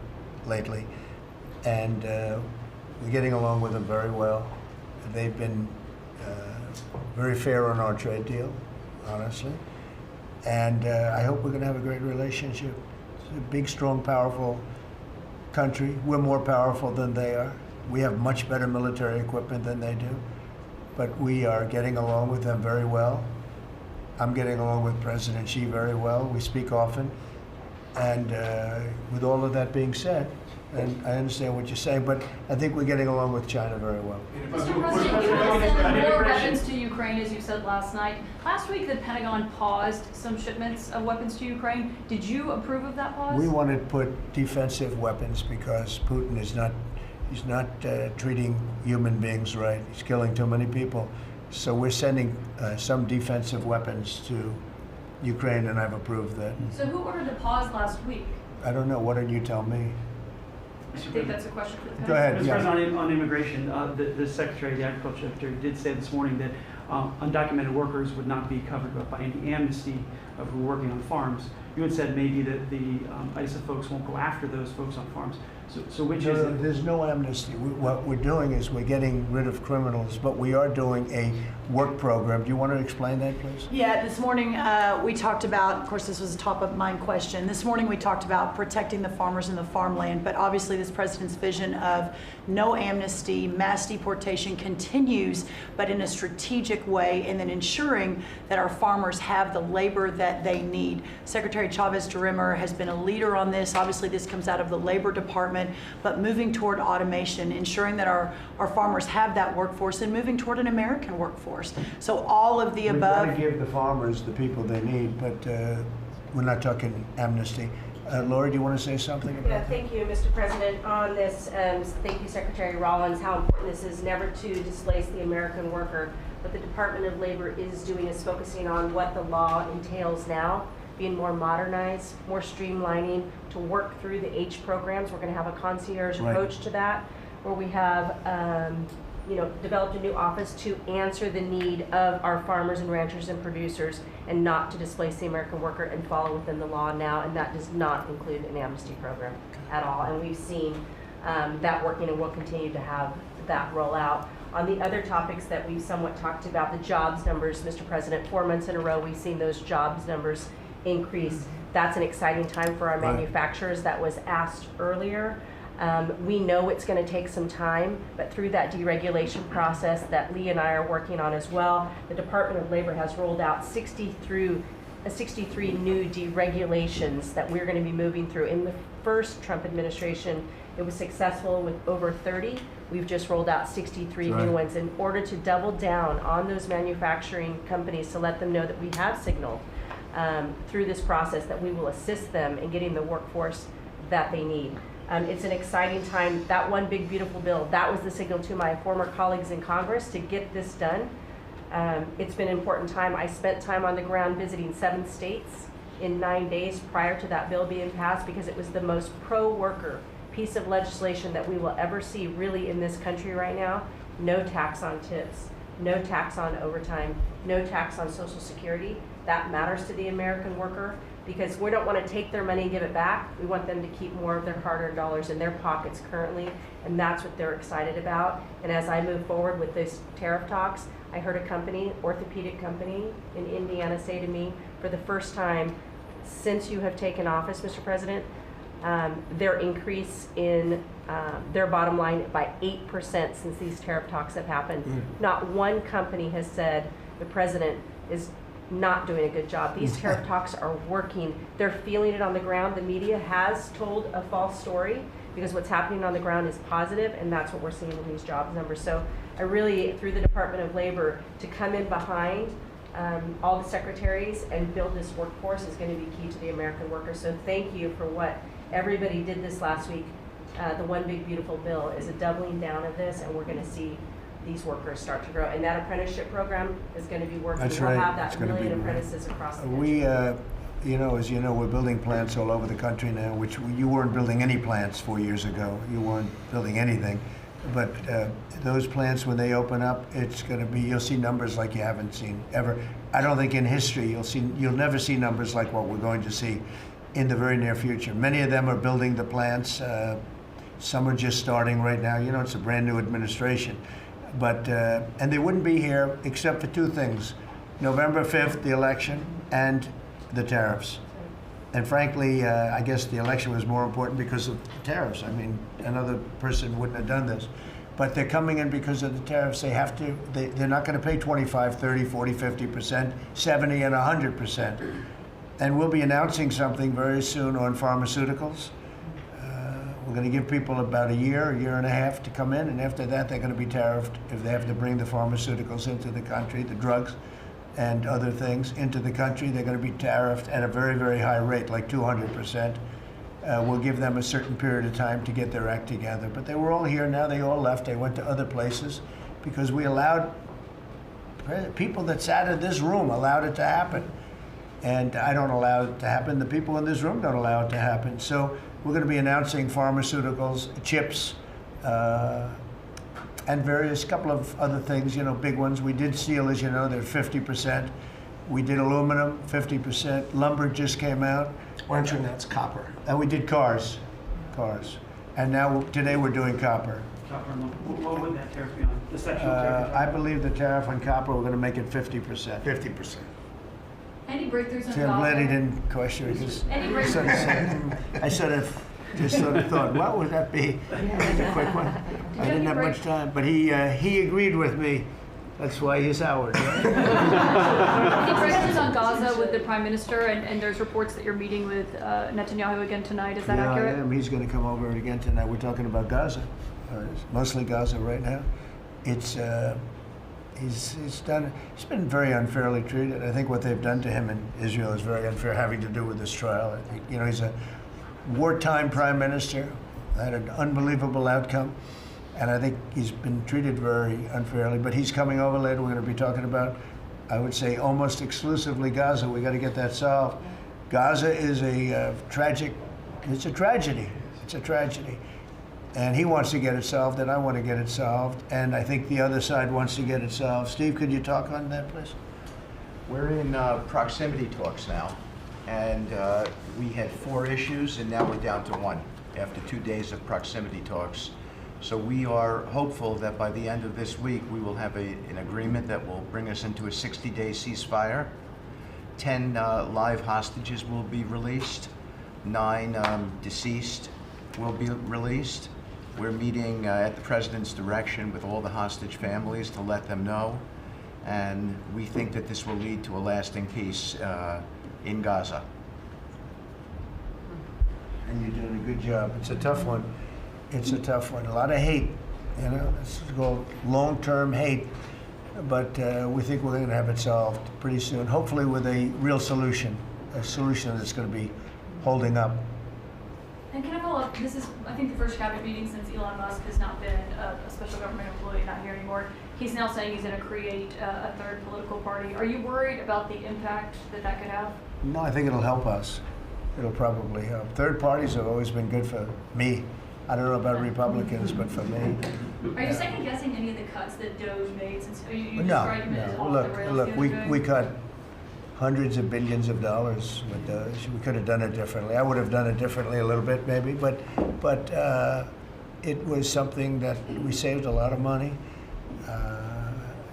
lately, and we're getting along with them very well. They've been very fair on our trade deal, honestly. And I hope we're going to have a great relationship. It's a big, strong, powerful country. We're more powerful than they are. We have much better military equipment than they do. But we are getting along with them very well. I'm getting along with President Xi very well. We speak often. And with all of that being said, and I understand what you're saying, but I think we're getting along with China very well. Mr. President, you want to send more weapons to Ukraine, as you said last night. Last week, the Pentagon paused some shipments of weapons to Ukraine. Did you approve of that pause? We want to put defensive weapons because Putin is not, he's not treating human beings right. He's killing too many people. So we're sending some defensive weapons to Ukraine, and I've approved that. So who ordered the pause last week? I don't know. What did you tell me? I think that's a question for the Pentagon. Go ahead. Mr. Yeah. President, on immigration, the Secretary of the Agriculture did say this morning that undocumented workers would not be covered by any amnesty of who are working on farms. You had said maybe that the ISA folks won't go after those folks on farms. So which is it? There's no amnesty. What we're doing is we're getting rid of criminals, but we are doing a work program. Do you want to explain that, please? Yeah, this morning we talked about, of course, this was a top of mind question. This morning we talked about protecting the farmers and the farmland, but obviously this president's vision of no amnesty, mass deportation continues, but in a strategic way, and then ensuring that our farmers have the labor that they need. Secretary Chavez-DeRimmer has been a leader on this. Obviously this comes out of the Labor Department, but moving toward automation, ensuring that our farmers have that workforce, and moving toward an American workforce. So all of the above. We've got to give the farmers the people they need, but we're not talking amnesty. Lori, do you want to say something about that? Thank you, Mr. President. On this, thank you, Secretary Rollins, how important this is never to displace the American worker. What the Department of Labor is doing is focusing on what the law entails now, being more modernized, more streamlining, to work through the H programs. We're going to have a concierge approach to that. where we have developed a new office to answer the need of our farmers and ranchers and producers and not to displace the American worker and follow within the law now, and that does not include an amnesty program at all. And we've seen that working, and we'll continue to have that roll out. On the other topics that we've somewhat talked about, the jobs numbers, Mr. President, 4 months in a row, we've seen those jobs numbers increase. That's an exciting time for our manufacturers. That was asked earlier. We know it's going to take some time, but through that deregulation process that Lee and I are working on as well, the Department of Labor has rolled out 63 new deregulations that we're going to be moving through. In the first Trump administration, it was successful with over 30. We've just rolled out 63 new ones in order to double down on those manufacturing companies to let them know that we have signaled through this process that we will assist them in getting the workforce that they need. It's an exciting time. That one big beautiful bill, that was the signal to my former colleagues in Congress to get this done. It's been an important time. I spent time on the ground visiting 7 states in 9 days prior to that bill being passed because it was the most pro-worker piece of legislation that we will ever see really in this country right now. No tax on tips, no tax on overtime, no tax on Social Security. That matters to the American worker because we don't want to take their money and give it back. We want them to keep more of their hard-earned dollars in their pockets currently, and that's what they're excited about. And as I move forward with these tariff talks, I heard a company, orthopedic company in Indiana, say to me, for the first time since you have taken office, Mr. President, their increase in their bottom line by 8% since these tariff talks have happened. Not one company has said the president is not doing a good job. These tariff talks are working. They're feeling it on the ground. The media has told a false story because what's happening on the ground is positive, and that's what we're seeing in these jobs numbers. So I really, through the Department of Labor, to come in behind all the secretaries and build this workforce is going to be key to the American worker. So thank you for what everybody did this last week. The One Big Beautiful Bill is a doubling down of this, and we're going to see these workers start to grow. And that apprenticeship program is going to be working. That's we'll right. have that It's gonna million be apprentices across the country. We, as you know, we're building plants all over the country now, which you weren't building any plants 4 years ago. You weren't building anything. But those plants, when they open up, it's going to be, you'll see numbers like you haven't seen ever. I don't think in history you'll never see numbers like what we're going to see in the very near future. Many of them are building the plants. Some are just starting right now. You know, it's a brand new administration. But, and they wouldn't be here except for 2 things. November 5th, the election, and the tariffs. And frankly, I guess the election was more important because of the tariffs. I mean, another person wouldn't have done this. But they're coming in because of the tariffs. They have to, they're not going to pay 25, 30, 40, 50%, 70, and 100%. And we'll be announcing something very soon on pharmaceuticals. We're going to give people about a year and a half to come in, and after that they're going to be tariffed if they have to bring the pharmaceuticals into the country, the drugs and other things into the country. They're going to be tariffed at a very, very high rate, like 200%. We'll give them a certain period of time to get their act together. But they were all here, now they all left. They went to other places because we allowed, people that sat in this room allowed it to happen. And I don't allow it to happen. The people in this room don't allow it to happen. So we're going to be announcing pharmaceuticals, chips, and various couple of other things, you know, big ones. We did steel, as you know, they're 50%. We did aluminum, 50%. Lumber just came out. Why don't you announce copper? And we did cars. And now, today we're doing copper. Copper and lumber. What would that tariff be on? The section tariff? I believe the tariff on copper, we're going to make it 50%. 50%. Any breakthroughs in See, I'm glad he Gaza? didn't question it. Because Any I sort of said, I just sort of thought, what would that be? That's a quick one. I didn't have much time, but he agreed with me. That's why he's Howard. Any breakthroughs on Gaza with the Prime Minister, and there's reports that you're meeting with Netanyahu again tonight. Is that accurate? I am. He's going to come over again tonight. We're talking about Gaza, mostly Gaza right now. It's he's been very unfairly treated. I think what they've done to him in Israel is very unfair, having to do with this trial. I think, you know, he's a wartime prime minister, had an unbelievable outcome, and I think he's been treated very unfairly. But he's coming over later. We're going to be talking about, I would say, almost exclusively Gaza. We got to get that solved. Gaza is a tragic. It's a tragedy. It's a tragedy. And he wants to get it solved, and I want to get it solved, and I think the other side wants to get it solved. Steve, could you talk on that, please? We're in proximity talks now, and we had 4 issues, and now we're down to 1 after 2 days of proximity talks. So we are hopeful that by the end of this week, we will have an agreement that will bring us into a 60-day ceasefire. 10 live hostages will be released. 9 deceased will be released. We're meeting at the President's direction with all the hostage families to let them know. And we think that this will lead to a lasting peace in Gaza. And you're doing a good job. It's a tough one. It's a tough one. A lot of hate, you know. It's called long-term hate. But we think we're going to have it solved pretty soon, hopefully with a real solution, a solution that's going to be holding up. And can I follow up? This is, I think, the first cabinet meeting since Elon Musk has not been a special government employee, not here anymore. He's now saying he's going to create a third political party. Are you worried about the impact that that could have? No, I think it'll help us. It'll probably help. Third parties have always been good for me. I don't know about Republicans, but for me. Are you second guessing any of the cuts that DOJ made since you No, described him as no. off the rails? Look, we cut hundreds of billions of dollars with DOJ. We could have done it differently. I would have done it differently a little bit, maybe, but it was something that we saved a lot of money.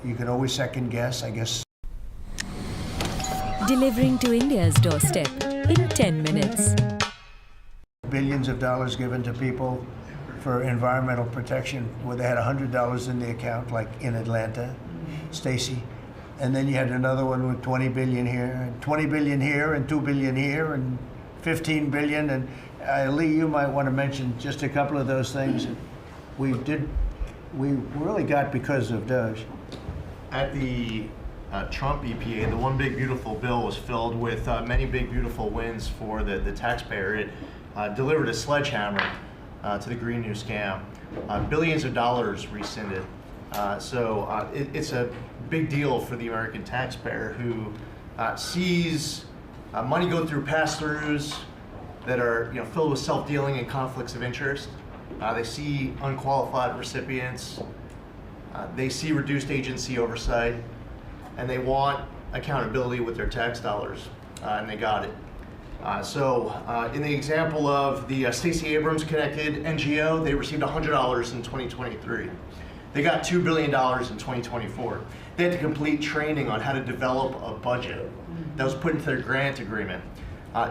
You can always second guess, I guess. Delivering to India's doorstep in 10 minutes. Billions of dollars given to people for environmental protection, where they had $100 in the account, like in Atlanta, Stacy. And then you had another one with 20 billion here, and 20 billion here, and 2 billion here, and 15 billion. And Lee, you might want to mention just a couple of those things. We really got because of DOJ. At the Trump EPA, the One Big Beautiful Bill was filled with many big beautiful wins for the taxpayer. It delivered a sledgehammer to the Green New scam. Billions of dollars rescinded. So it's a big deal for the American taxpayer who sees money go through pass-throughs that are filled with self-dealing and conflicts of interest. They see unqualified recipients. They see reduced agency oversight, and they want accountability with their tax dollars, and they got it. So in the example of the Stacey Abrams connected NGO, they received $100 in 2023. They got $2 billion in 2024. They had to complete training on how to develop a budget that was put into their grant agreement.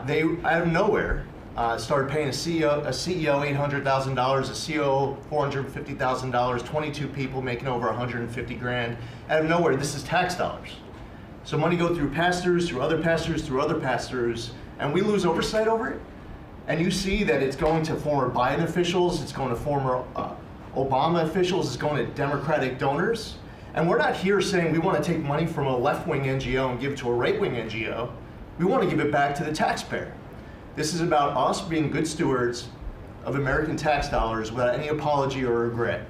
They, out of nowhere, started paying a CEO $800,000, a COO $450,000, 22 people making over 150 grand. Out of nowhere, this is tax dollars. So money go through pass-throughs, through other pass-throughs, through other pass-throughs, and we lose oversight over it. And you see that it's going to former Biden officials, it's going to former Obama officials, it's going to Democratic donors. And we're not here saying we want to take money from a left-wing NGO and give it to a right-wing NGO. We want to give it back to the taxpayer. This is about us being good stewards of American tax dollars without any apology or regret.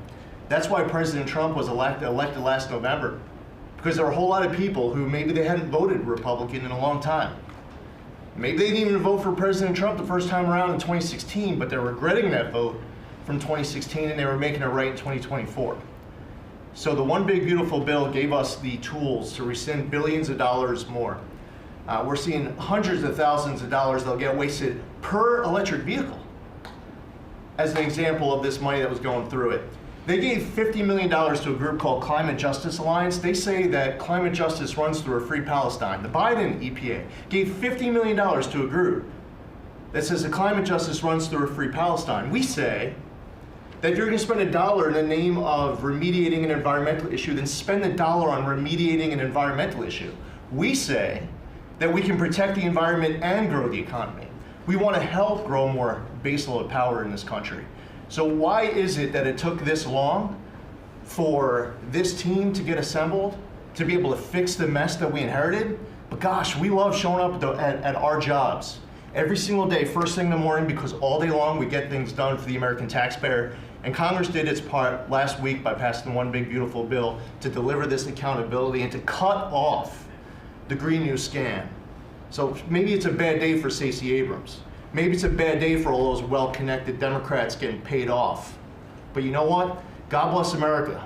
That's why President Trump was elected last November, because there are a whole lot of people who maybe they hadn't voted Republican in a long time. Maybe they didn't even vote for President Trump the first time around in 2016, but they're regretting that vote from 2016, and they were making it right in 2024. So the One Big Beautiful Bill gave us the tools to rescind billions of dollars more. We're seeing hundreds of thousands of dollars that'll get wasted per electric vehicle as an example of this money that was going through it. They gave $50 million to a group called Climate Justice Alliance. They say that climate justice runs through a free Palestine. The Biden EPA gave $50 million to a group that says the climate justice runs through a free Palestine. We say that if you're going to spend $1 in the name of remediating an environmental issue, then spend $1 on remediating an environmental issue. We say that we can protect the environment and grow the economy. We want to help grow more baseload power in this country. So why is it that it took this long for this team to get assembled, to be able to fix the mess that we inherited? But gosh, we love showing up at our jobs every single day, first thing in the morning, because all day long we get things done for the American taxpayer. And Congress did its part last week by passing the One Big Beautiful Bill to deliver this accountability and to cut off the Green New scam. So maybe it's a bad day for Stacey Abrams. Maybe it's a bad day for all those well-connected Democrats getting paid off But you know what? God bless America.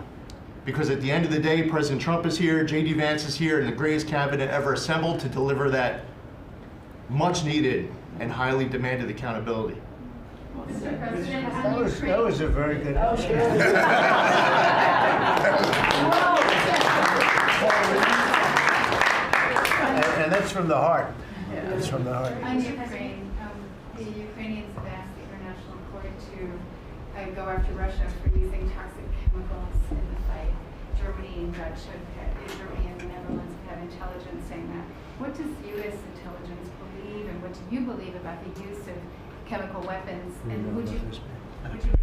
Because at the end of the day, President Trump is here, J.D. Vance is here, and the greatest cabinet ever assembled to deliver that much needed and highly demanded accountability. Mr. President, That was a very good answer. And that's from the heart. That's from the heart. On Ukraine, the Ukrainians have asked the International Court to go after Russia for using toxic chemicals in the fight. Germany and Germany and the Netherlands have had intelligence saying that. What does U.S. intelligence believe, and what do you believe about the use of chemical weapons? And would you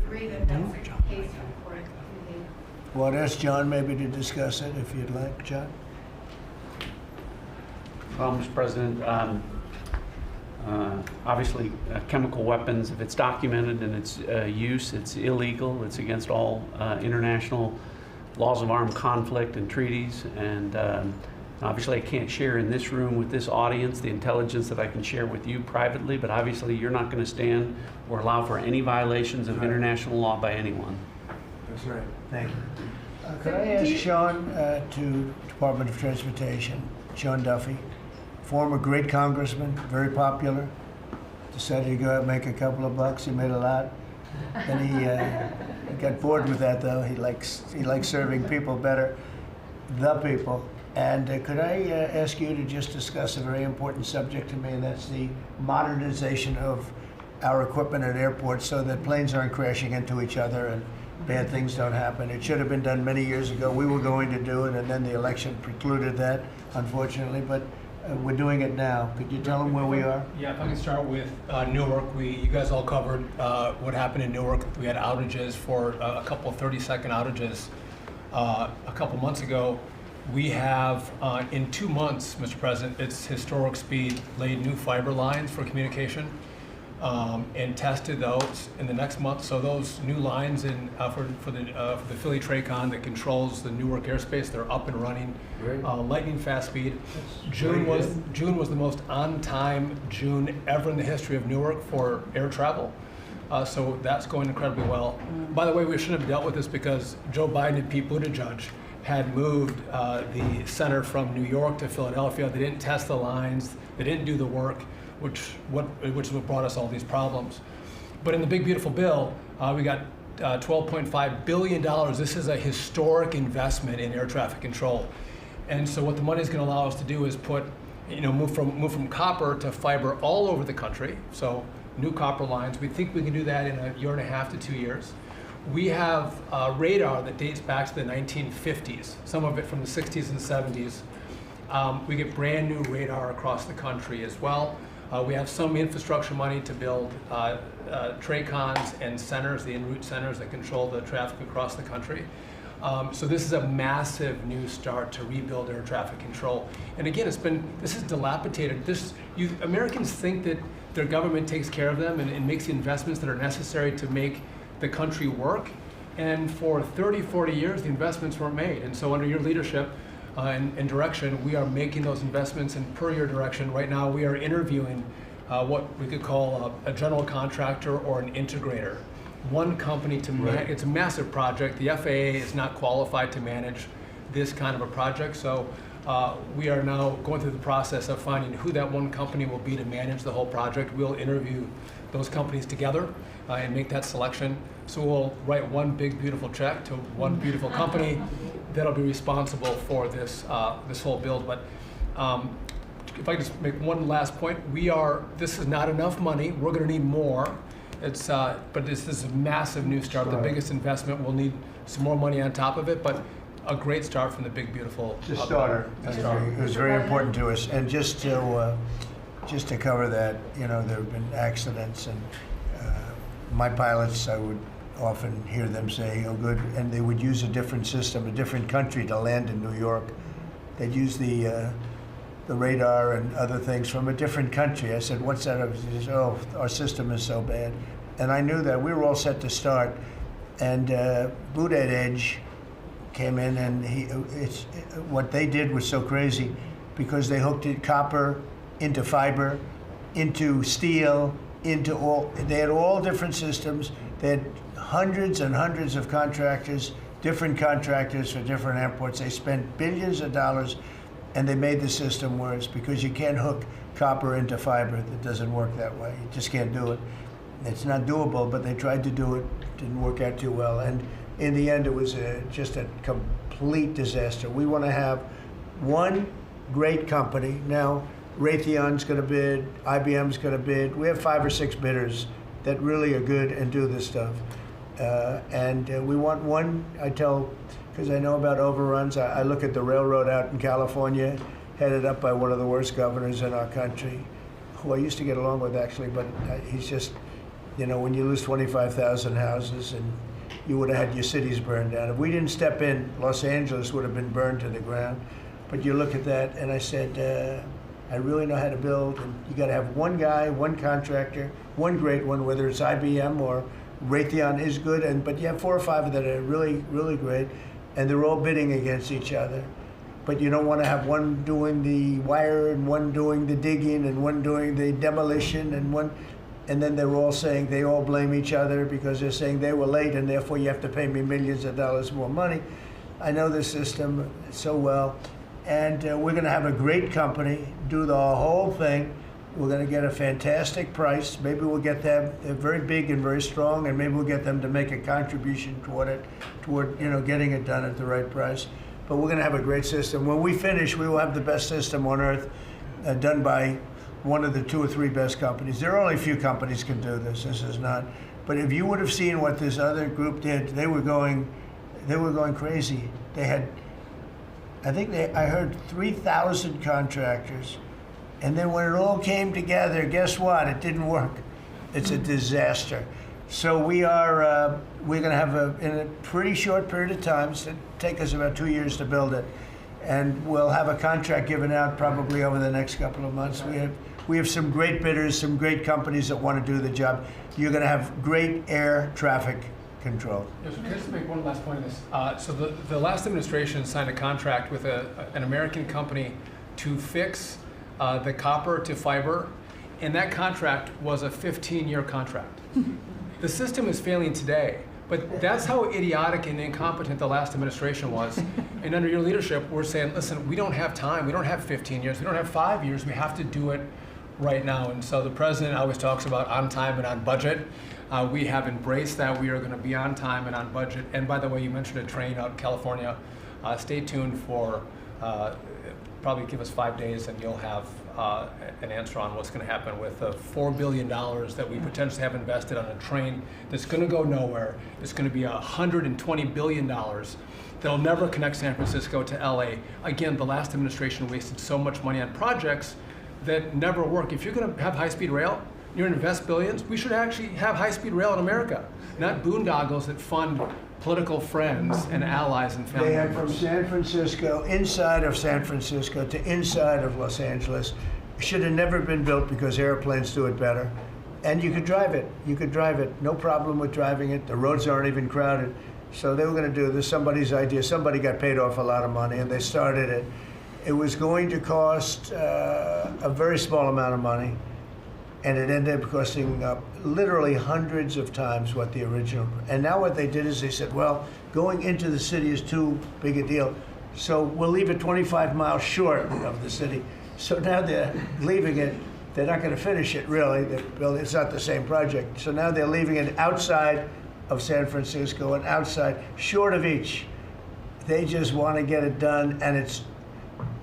agree that that's the case for the court? Well, I'd ask John maybe to discuss it if you'd like, John. Well, Mr. President, obviously chemical weapons, if it's documented in its use, it's illegal. It's against all international laws of armed conflict and treaties. And obviously I can't share in this room with this audience the intelligence that I can share with you privately, but obviously you're not going to stand or allow for any violations of international law by anyone. That's right. Thank you. Could I ask Sean to Department of Transportation, Sean Duffy, former great congressman, very popular, decided to go out and make a couple of bucks. He made a lot. Then he got bored with that, though. He likes serving people better, the people. And could I ask you to just discuss a very important subject to me, and that's the modernization of our equipment at airports so that planes aren't crashing into each other and bad things don't happen. It should have been done many years ago. We were going to do it, and then the election precluded that, unfortunately. But we're doing it now. Could you tell them where we are? Yeah, if I can start with Newark. You guys all covered what happened in Newark. We had outages for a couple of 30-second outages a couple months ago. We have, in 2 months, Mr. President, it's historic speed, laid new fiber lines for communication and tested those in the next month. So those new lines for the Philly Tracon that controls the Newark airspace, they're up and running, lightning fast speed. June was the most on-time June ever in the history of Newark for air travel. So that's going incredibly well. By the way, we shouldn't have dealt with this because Joe Biden and Pete Buttigieg had moved the center from New York to Philadelphia. They didn't test the lines. They didn't do the work, which is what brought us all these problems. But in the big beautiful bill, we got $12.5 billion. This is a historic investment in air traffic control. And so what the money is going to allow us to do is move from copper to fiber all over the country. So new copper lines. We think we can do that in 1.5 to 2 years. We have radar that dates back to the 1950s, some of it from the 60s and 70s. We get brand new radar across the country as well. We have some infrastructure money to build TRACONs and centers, the en route centers that control the traffic across the country. So this is a massive new start to rebuild air traffic control. And again, this is dilapidated. Americans think that their government takes care of them and makes the investments that are necessary to make the country work. And for 30, 40 years, the investments weren't made. And so under your leadership and direction, we are making those investments. And per your direction, right now we are interviewing what we could call a general contractor or an integrator. One company to manage. It's a massive project. The FAA is not qualified to manage this kind of a project. So we are now going through the process of finding who that one company will be to manage the whole project. We'll interview those companies together and make that selection. So we'll write one big beautiful check to one beautiful company that'll be responsible for this this whole build. But if I could just make one last point, this is not enough money. We're going to need more. But this is a massive new start. The biggest investment. We'll need some more money on top of it, but a great start from the big beautiful. It's a starter. It was very important to us, and just to cover that, there have been accidents, and my pilots, I would often hear them say, "Oh, good," and they would use a different system, a different country to land in New York. They'd use the radar and other things from a different country. I said, "What's that?" He says, "Oh, our system is so bad," and I knew that we were all set to start, and Boot at Edge came in, and what they did was so crazy because they hooked copper into fiber, into steel, into all, they had all different systems. They had hundreds and hundreds of contractors, different contractors for different airports. They spent billions of dollars, and they made the system worse because you can't hook copper into fiber. It doesn't work that way. You just can't do it. It's not doable, but they tried to do it. Didn't work out too well. And in the end, it was just a complete disaster. We want to have one great company. Now, Raytheon's going to bid, IBM's going to bid. We have 5 or 6 bidders that really are good and do this stuff. We want one, I tell, because I know about overruns, I look at the railroad out in California, headed up by one of the worst governors in our country, who I used to get along with actually, but he's just, you know, when you lose 25,000 houses and you would have had your cities burned down. If we didn't step in, Los Angeles would have been burned to the ground. But you look at that, and I said, I really know how to build, and you got to have one guy, one contractor, one great one, whether it's IBM or Raytheon is good, but you have 4 or 5 that are really, really great, and they're all bidding against each other. But you don't want to have one doing the wire and one doing the digging and one doing the demolition and then they're all saying, they all blame each other because they're saying they were late and therefore you have to pay me millions of dollars more money. I know the system so well. And we're going to have a great company do the whole thing. We're going to get a fantastic price. Maybe we'll get them, they're very big and very strong, and maybe we'll get them to make a contribution toward getting it done at the right price. But we're going to have a great system. When we finish, we will have the best system on earth, done by one of the 2 or 3 best companies. There are only a few companies can do this. This is not. But if you would have seen what this other group did, they were going crazy. They had, I heard 3,000 contractors. And then when it all came together, guess what? It didn't work. It's a disaster. So we're going to have in a pretty short period of time, it's going to take us about 2 years to build it. And we'll have a contract given out probably over the next couple of months. We have some great bidders, some great companies that want to do the job. You're going to have great air traffic control. Yes, can I just make one last point on this? So the last administration signed a contract with an American company to fix the copper to fiber, and that contract was a 15-year contract. The system is failing today, but that's how idiotic and incompetent the last administration was. And under your leadership, we're saying, listen, we don't have time. We don't have 15 years. We don't have 5 years. We have to do it right now. And so the president always talks about on time and on budget. We have embraced that. We are going to be on time and on budget. And by the way, you mentioned a train out in California. Stay tuned for, probably give us 5 days and you'll have an answer on what's going to happen with the $4 billion that we potentially have invested on a train that's going to go nowhere. It's going to be $120 billion that'll never connect San Francisco to LA. Again, the last administration wasted so much money on projects that never work. If you're going to have high-speed rail, you're going to invest billions, we should actually have high-speed rail in America, not boondoggles that fund political friends and allies and family They have members. from San Francisco, inside of San Francisco to inside of Los Angeles. It should have never been built because airplanes do it better. And you could drive it. You could drive it. No problem with driving it. The roads aren't even crowded. So they were going to do this, somebody's idea. Somebody got paid off a lot of money and they started it. It was going to cost a very small amount of money. And it ended up costing literally hundreds of times what the original. And now what they did is they said, well, going into the city is too big a deal. So we'll leave it 25 miles short of the city. So now they're leaving it. They're not going to finish it, really. It's not the same project. So now they're leaving it outside of San Francisco and outside, short of each. They just want to get it done, and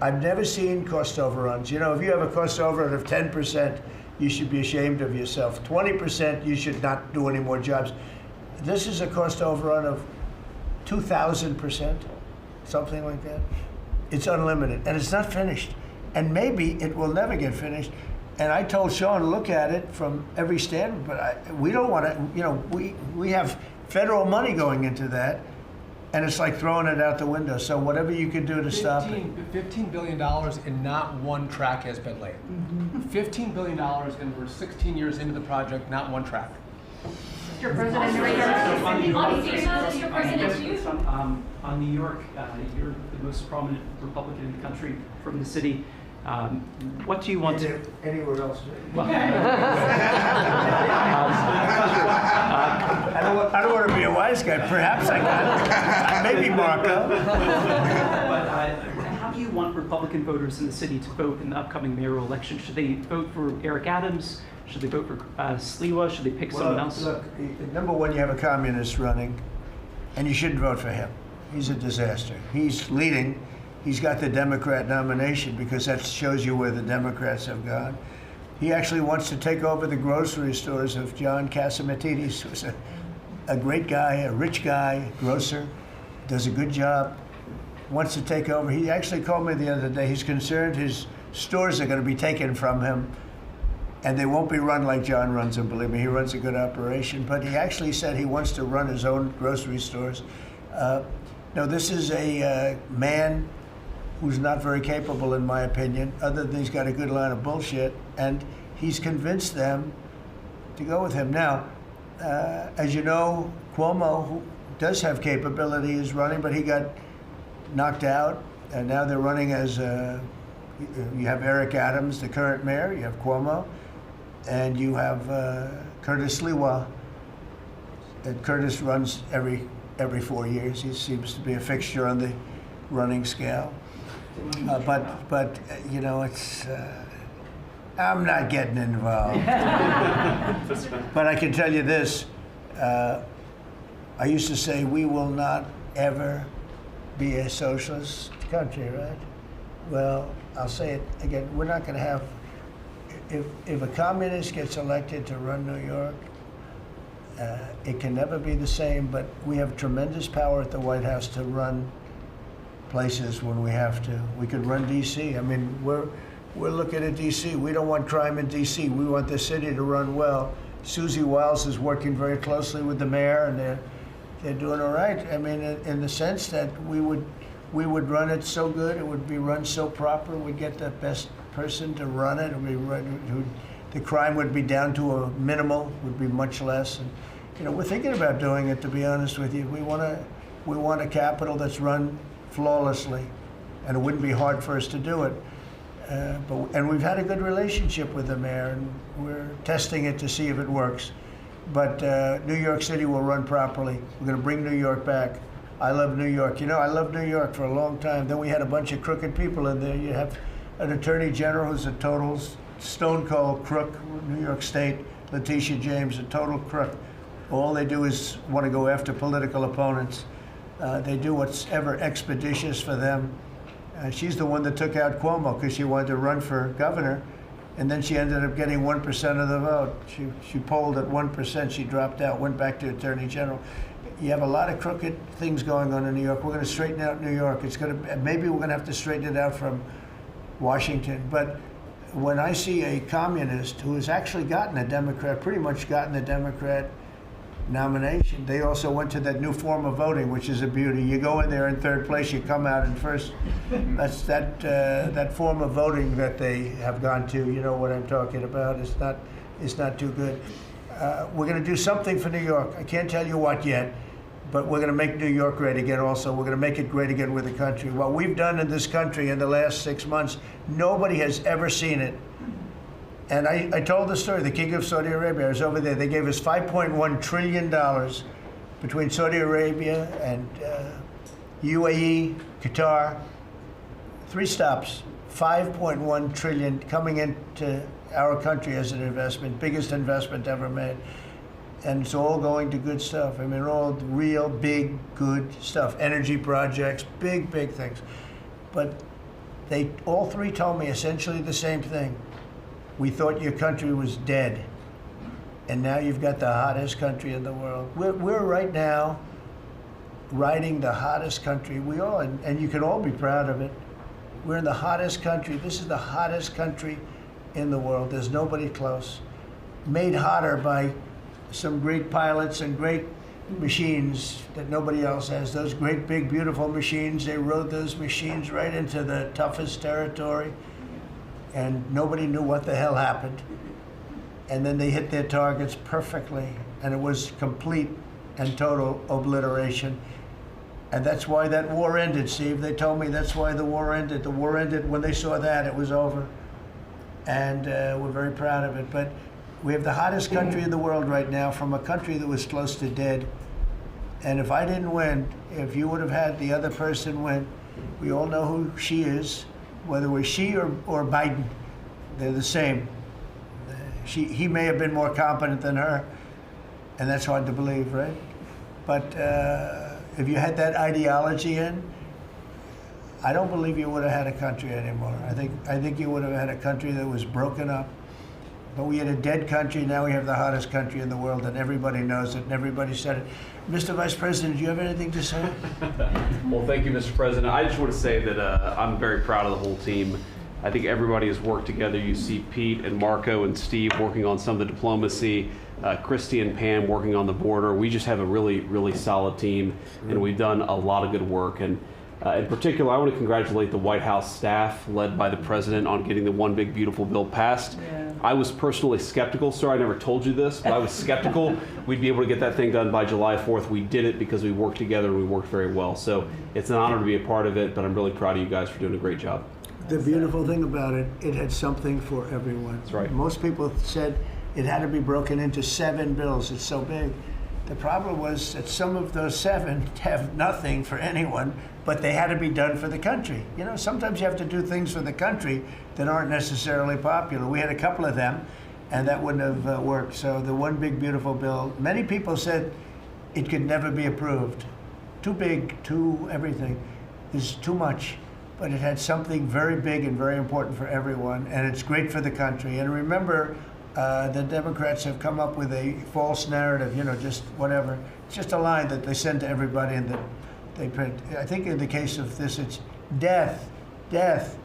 I've never seen cost overruns. You know, if you have a cost overrun of 10%, you should be ashamed of yourself. 20%, you should not do any more jobs. This is a cost overrun of 2,000%, something like that. It's unlimited, and it's not finished. And maybe it will never get finished. And I told Sean, look at it from every standpoint, but we don't want to, you know, we have federal money going into that, and it's like throwing it out the window. So whatever you can do to stop it. $15 billion and not one track has been laid. $15 billion and we're 16 years into the project, not one track. Mr. President, on New York, you're the most prominent Republican in the country from the city. What do you want to... Anywhere else? Well, I don't want to be a wise guy. Perhaps I can. Maybe Marco. But how do you want Republican voters in the city to vote in the upcoming mayoral election? Should they vote for Eric Adams? Should they vote for Sliwa? Should they pick someone else? Look, number one, you have a communist running, and you shouldn't vote for him. He's a disaster. He's leading. He's got the Democrat nomination because that shows you where the Democrats have gone. He actually wants to take over the grocery stores of John Catsimatidis, who's a great guy, a rich guy, grocer, does a good job, wants to take over. He actually called me the other day. He's concerned his stores are going to be taken from him, and they won't be run like John runs them. Believe me, he runs a good operation. But he actually said he wants to run his own grocery stores. No, this is a man who's not very capable, in my opinion, other than he's got a good line of bullshit, and he's convinced them to go with him. Now, as you know, Cuomo, who does have capability, is running, but he got knocked out, and now they're running as you have Eric Adams, the current mayor, you have Cuomo, and you have Curtis Sliwa. And Curtis runs every 4 years. He seems to be a fixture on the running scale. But you know, it's I'm not getting involved. But I can tell you this: I used to say we will not ever be a socialist country, right? Well, I'll say it again: we're not going to have. If a communist gets elected to run New York, it can never be the same. But we have tremendous power at the White House to run places when we have to. We could run D.C. I mean, we're looking at D.C. We don't want crime in D.C. We want the city to run well. Susie Wiles is working very closely with the mayor, and they're doing all right. I mean, in the sense that we would run it so good, it would be run so proper. We'd get the best person to run it. The crime would be down to a minimal, would be much less. And you know, we're thinking about doing it. To be honest with you, we want a capital that's run flawlessly, and it wouldn't be hard for us to do it. And we've had a good relationship with the mayor, and we're testing it to see if it works. But New York City will run properly. We're going to bring New York back. I love New York. You know, I loved New York for a long time. Then we had a bunch of crooked people in there. You have an attorney general who's a total stone cold crook, New York State, Letitia James, a total crook. All they do is want to go after political opponents. They do what's ever expeditious for them. She's the one that took out Cuomo because she wanted to run for governor, and then she ended up getting 1% of the vote. She polled at 1%. She dropped out, went back to attorney general. You have a lot of crooked things going on in New York. We're going to straighten out New York. Maybe we're going to have to straighten it out from Washington. But when I see a communist who has actually gotten a Democrat, pretty much gotten the Democrat nomination, they also went to that new form of voting, which is a beauty. You go in there in third place, you come out in first. That's that form of voting that they have gone to. You know what I'm talking about. It's not too good. We're going to do something for New York. I can't tell you what yet, but we're going to make New York great again also. We're going to make it great again with the country. What we've done in this country in the last 6 months, nobody has ever seen it. And I told the story, the King of Saudi Arabia, I was over there. They gave us $5.1 trillion between Saudi Arabia and UAE, Qatar. 3 stops, $5.1 trillion coming into our country as an investment, biggest investment ever made. And it's all going to good stuff. I mean, all real, big, good stuff. Energy projects, big, big things. But they all 3 told me essentially the same thing. We thought your country was dead, and now you've got the hottest country in the world. We're right now riding the hottest country. We all, and you can all be proud of it. We're in the hottest country. This is the hottest country in the world. There's nobody close. Made hotter by some great pilots and great machines that nobody else has. Those great, big, beautiful machines, they rode those machines right into the toughest territory, and nobody knew what the hell happened. And then they hit their targets perfectly, and it was complete and total obliteration. And that's why that war ended, Steve. They told me that's why the war ended. The war ended when they saw that, it was over. And we're very proud of it. But we have the hottest country in the world right now, from a country that was close to dead. And if I didn't win, if you would have had the other person win, we all know who she is, whether it was she or Biden, they're the same. He may have been more competent than her, and that's hard to believe, right? But if you had that ideology in, I don't believe you would have had a country anymore. I think you would have had a country that was broken up. But we had a dead country. Now we have the hottest country in the world, and everybody knows it, and everybody said it. Mr. Vice President, do you have anything to say? Well, thank you, Mr. President. I just want to say that I'm very proud of the whole team. I think everybody has worked together. You see Pete and Marco and Steve working on some of the diplomacy, Christy and Pam working on the border. We just have a really, really solid team, and we've done a lot of good work. And in particular, I want to congratulate the White House staff led by the President on getting the One Big Beautiful Bill passed. Yeah. I was personally skeptical, sir. I never told you this, but I was skeptical we'd be able to get that thing done by July 4th. We did it because we worked together and we worked very well. So it's an honor to be a part of it, but I'm really proud of you guys for doing a great job. The beautiful thing about it, it had something for everyone. That's right. Most people said it had to be broken into 7 bills. It's so big. The problem was that some of those 7 have nothing for anyone, but they had to be done for the country. You know, sometimes you have to do things for the country that aren't necessarily popular. We had a couple of them, and that wouldn't have worked. So the One Big Beautiful Bill, many people said it could never be approved. Too big, too everything. There's too much. But it had something very big and very important for everyone, and it's great for the country. And remember, the Democrats have come up with a false narrative, you know, just whatever. It's just a line that they send to everybody and that they print. I think in the case of this, it's death, death.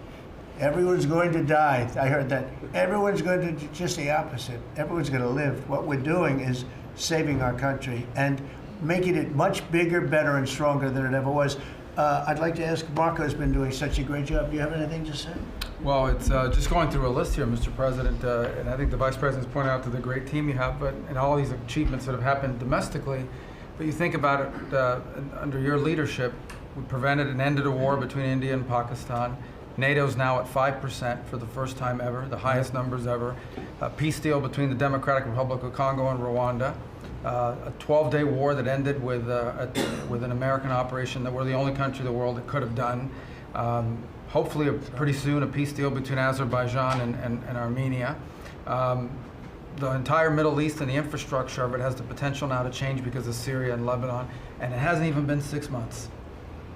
Everyone's going to die. I heard that. Everyone's going to, just the opposite. Everyone's going to live. What we're doing is saving our country and making it much bigger, better, and stronger than it ever was. I'd like to ask, Marco's been doing such a great job. Do you have anything to say? Well, it's just going through a list here, Mr. President, and I think the Vice President's pointed out to the great team you have, but and all these achievements that have happened domestically. But you think about it, under your leadership, we prevented and ended a war between India and Pakistan. NATO's now at 5% for the first time ever, the highest numbers ever. A peace deal between the Democratic Republic of Congo and Rwanda. A 12-day war that ended with an American operation that we're the only country in the world that could have done. Hopefully, pretty soon, a peace deal between Azerbaijan and Armenia. The entire Middle East and the infrastructure of it has the potential now to change because of Syria and Lebanon, and it hasn't even been 6 months.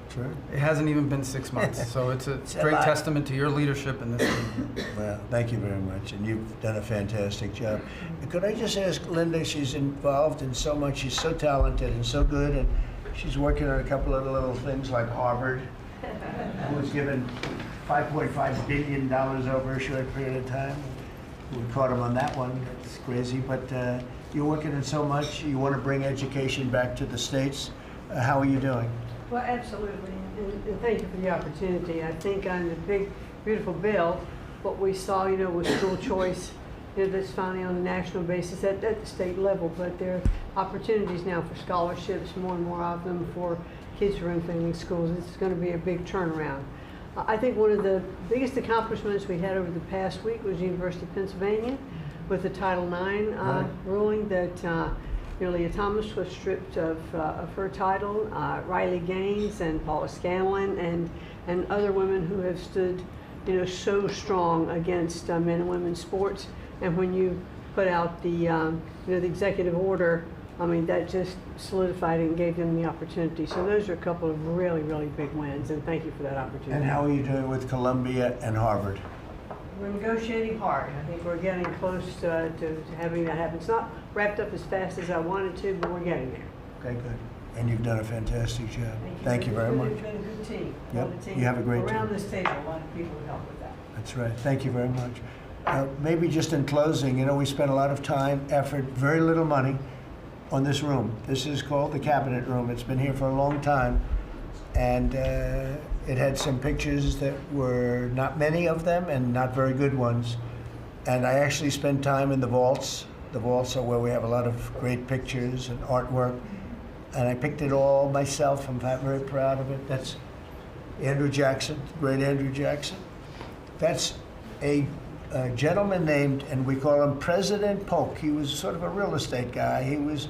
True. It hasn't even been 6 months, so it's a great testament to your leadership in this team. Well, thank you very much, and you've done a fantastic job. Could I just ask Linda, she's involved in so much, she's so talented and so good, and she's working on a couple of little things like Harvard, who was given $5.5 billion over a short period of time. We caught him on that one, that's crazy, but you're working on so much, you want to bring education back to the States. How are you doing? Well, absolutely, and thank you for the opportunity. I think on the big, beautiful bill, what we saw, you know, was school choice, you know, that's finally on a national basis at the state level, but there are opportunities now for scholarships, more and more of them for kids who are in failing schools. It's going to be a big turnaround. I think one of the biggest accomplishments we had over the past week was the University of Pennsylvania with the Title IX ruling that Leah Thomas was stripped of her title. Riley Gaines and Paula Scanlon and other women who have stood, you know, so strong against men and women's sports. And when you put out the, you know, the executive order, I mean, that just solidified it and gave them the opportunity. So those are a couple of really, really big wins, and thank you for that opportunity. And how are you doing with Columbia and Harvard? We're negotiating hard. I think we're getting close to having that happen. It's not wrapped up as fast as I wanted to, but we're getting there. Okay, good. And you've done a fantastic job. Thank you very much. It's been a good team. Yep. You have a great team. Around this table, a lot of people have helped with that. That's right. Thank you very much. Maybe just in closing, you know, we spent a lot of time, effort, very little money on this room. This is called the Cabinet Room. It's been here for a long time. And it had some pictures that were not many of them and not very good ones. And I actually spent time in the vaults. The vaults are where we have a lot of great pictures and artwork. and I picked it all myself. I'm very proud of it. That's Andrew Jackson, great Andrew Jackson. That's a gentleman named, and we call him President Polk. He was sort of a real estate guy. He was,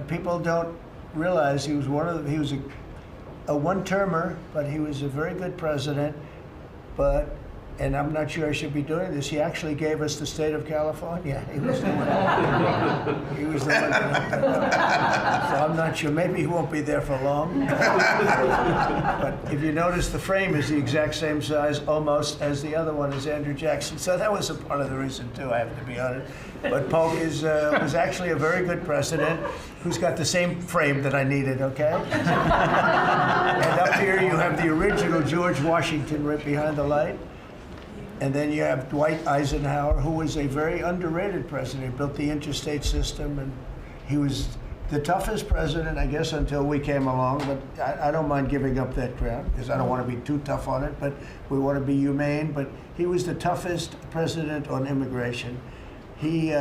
people don't realize he was he was a one-termer, but he was a very good president. But, and I'm not sure I should be doing this, he actually gave us the state of California. He was the one. He was the one. So I'm not sure, maybe he won't be there for long. But if you notice, the frame is the exact same size almost as the other one is Andrew Jackson. So that was a part of the reason too, I have to be honest. But Polk was actually a very good president who's got the same frame that I needed, okay? And up here you have the original George Washington right behind the light. And then you have Dwight Eisenhower, who was a very underrated president. He built the interstate system, and he was the toughest president, I guess, until we came along. But I don't mind giving up that crown, because I don't want to be too tough on it, but we want to be humane. But he was the toughest president on immigration. He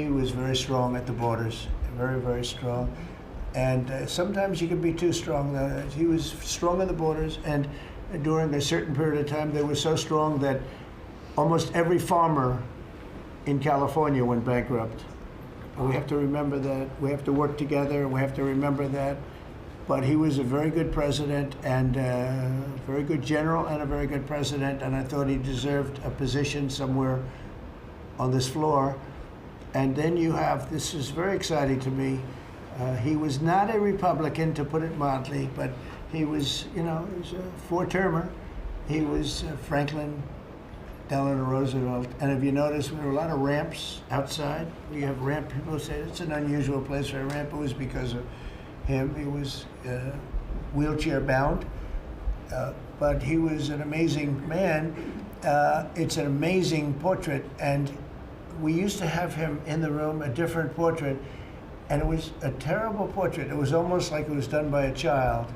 was very strong at the borders, very, very strong. And sometimes you can be too strong. He was strong at the borders, and during a certain period of time, they were so strong that almost every farmer in California went bankrupt. And we have to remember that. We have to work together, and we have to remember that. But he was a very good president, and a very good general, and a very good president, and I thought he deserved a position somewhere on this floor. And then you have, this is very exciting to me, he was not a Republican, to put it mildly, but he was, you know, he was a four-termer. He was Franklin Delano Roosevelt. And if you notice, there were a lot of ramps outside. We have ramp, people say it's an unusual place for a ramp. It was because of him. He was wheelchair bound, but he was an amazing man. It's an amazing portrait, and we used to have him in the room, a different portrait, and it was a terrible portrait. It was almost like it was done by a child.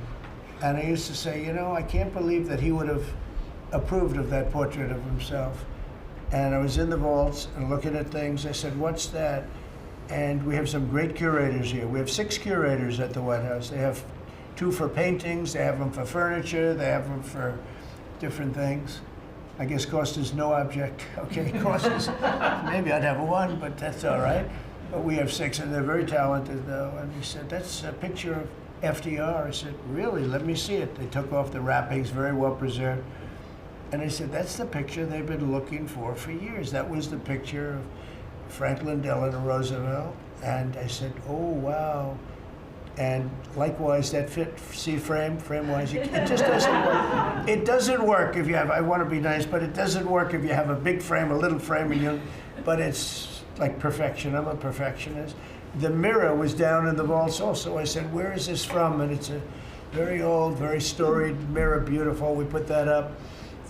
And I used to say, you know, I can't believe that he would have approved of that portrait of himself. And I was in the vaults and looking at things. I said, what's that? And we have some great curators here. We have 6 curators at the White House. They have 2 for paintings, they have them for furniture, they have them for different things. I guess cost is no object. Okay, cost is, maybe I'd have 1, but that's all right. But we have 6, and they're very talented, though. And he said, that's a picture of FDR. I said, really? Let me see it. They took off the wrappings, very well preserved. And I said, that's the picture they've been looking for years. That was the picture of Franklin Delano Roosevelt. And I said, oh, wow. And likewise, that fit, see frame-wise, it just doesn't work. It doesn't work if you have, I want to be nice, but it doesn't work if you have a big frame, a little frame, and you, but it's like perfection. I'm a perfectionist. The mirror was down in the vaults also. I said, where is this from? And it's a very old, very storied mirror, beautiful. We put that up.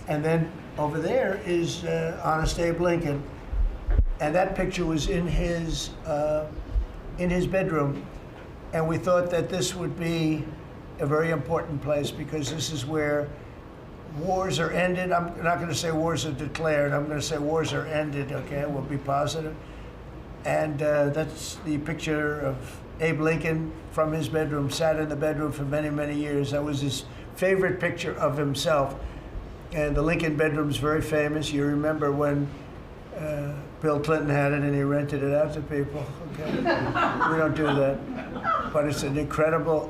And then over there is Honest Abe Lincoln. And that picture was in his bedroom. And we thought that this would be a very important place, because this is where wars are ended. I'm not going to say wars are declared. I'm going to say wars are ended, okay? We'll be positive. And that's the picture of Abe Lincoln from his bedroom, sat in the bedroom for many, many years. That was his favorite picture of himself. And the Lincoln bedroom's very famous. You remember when Bill Clinton had it and he rented it out to people, okay? We don't do that. But it's an incredible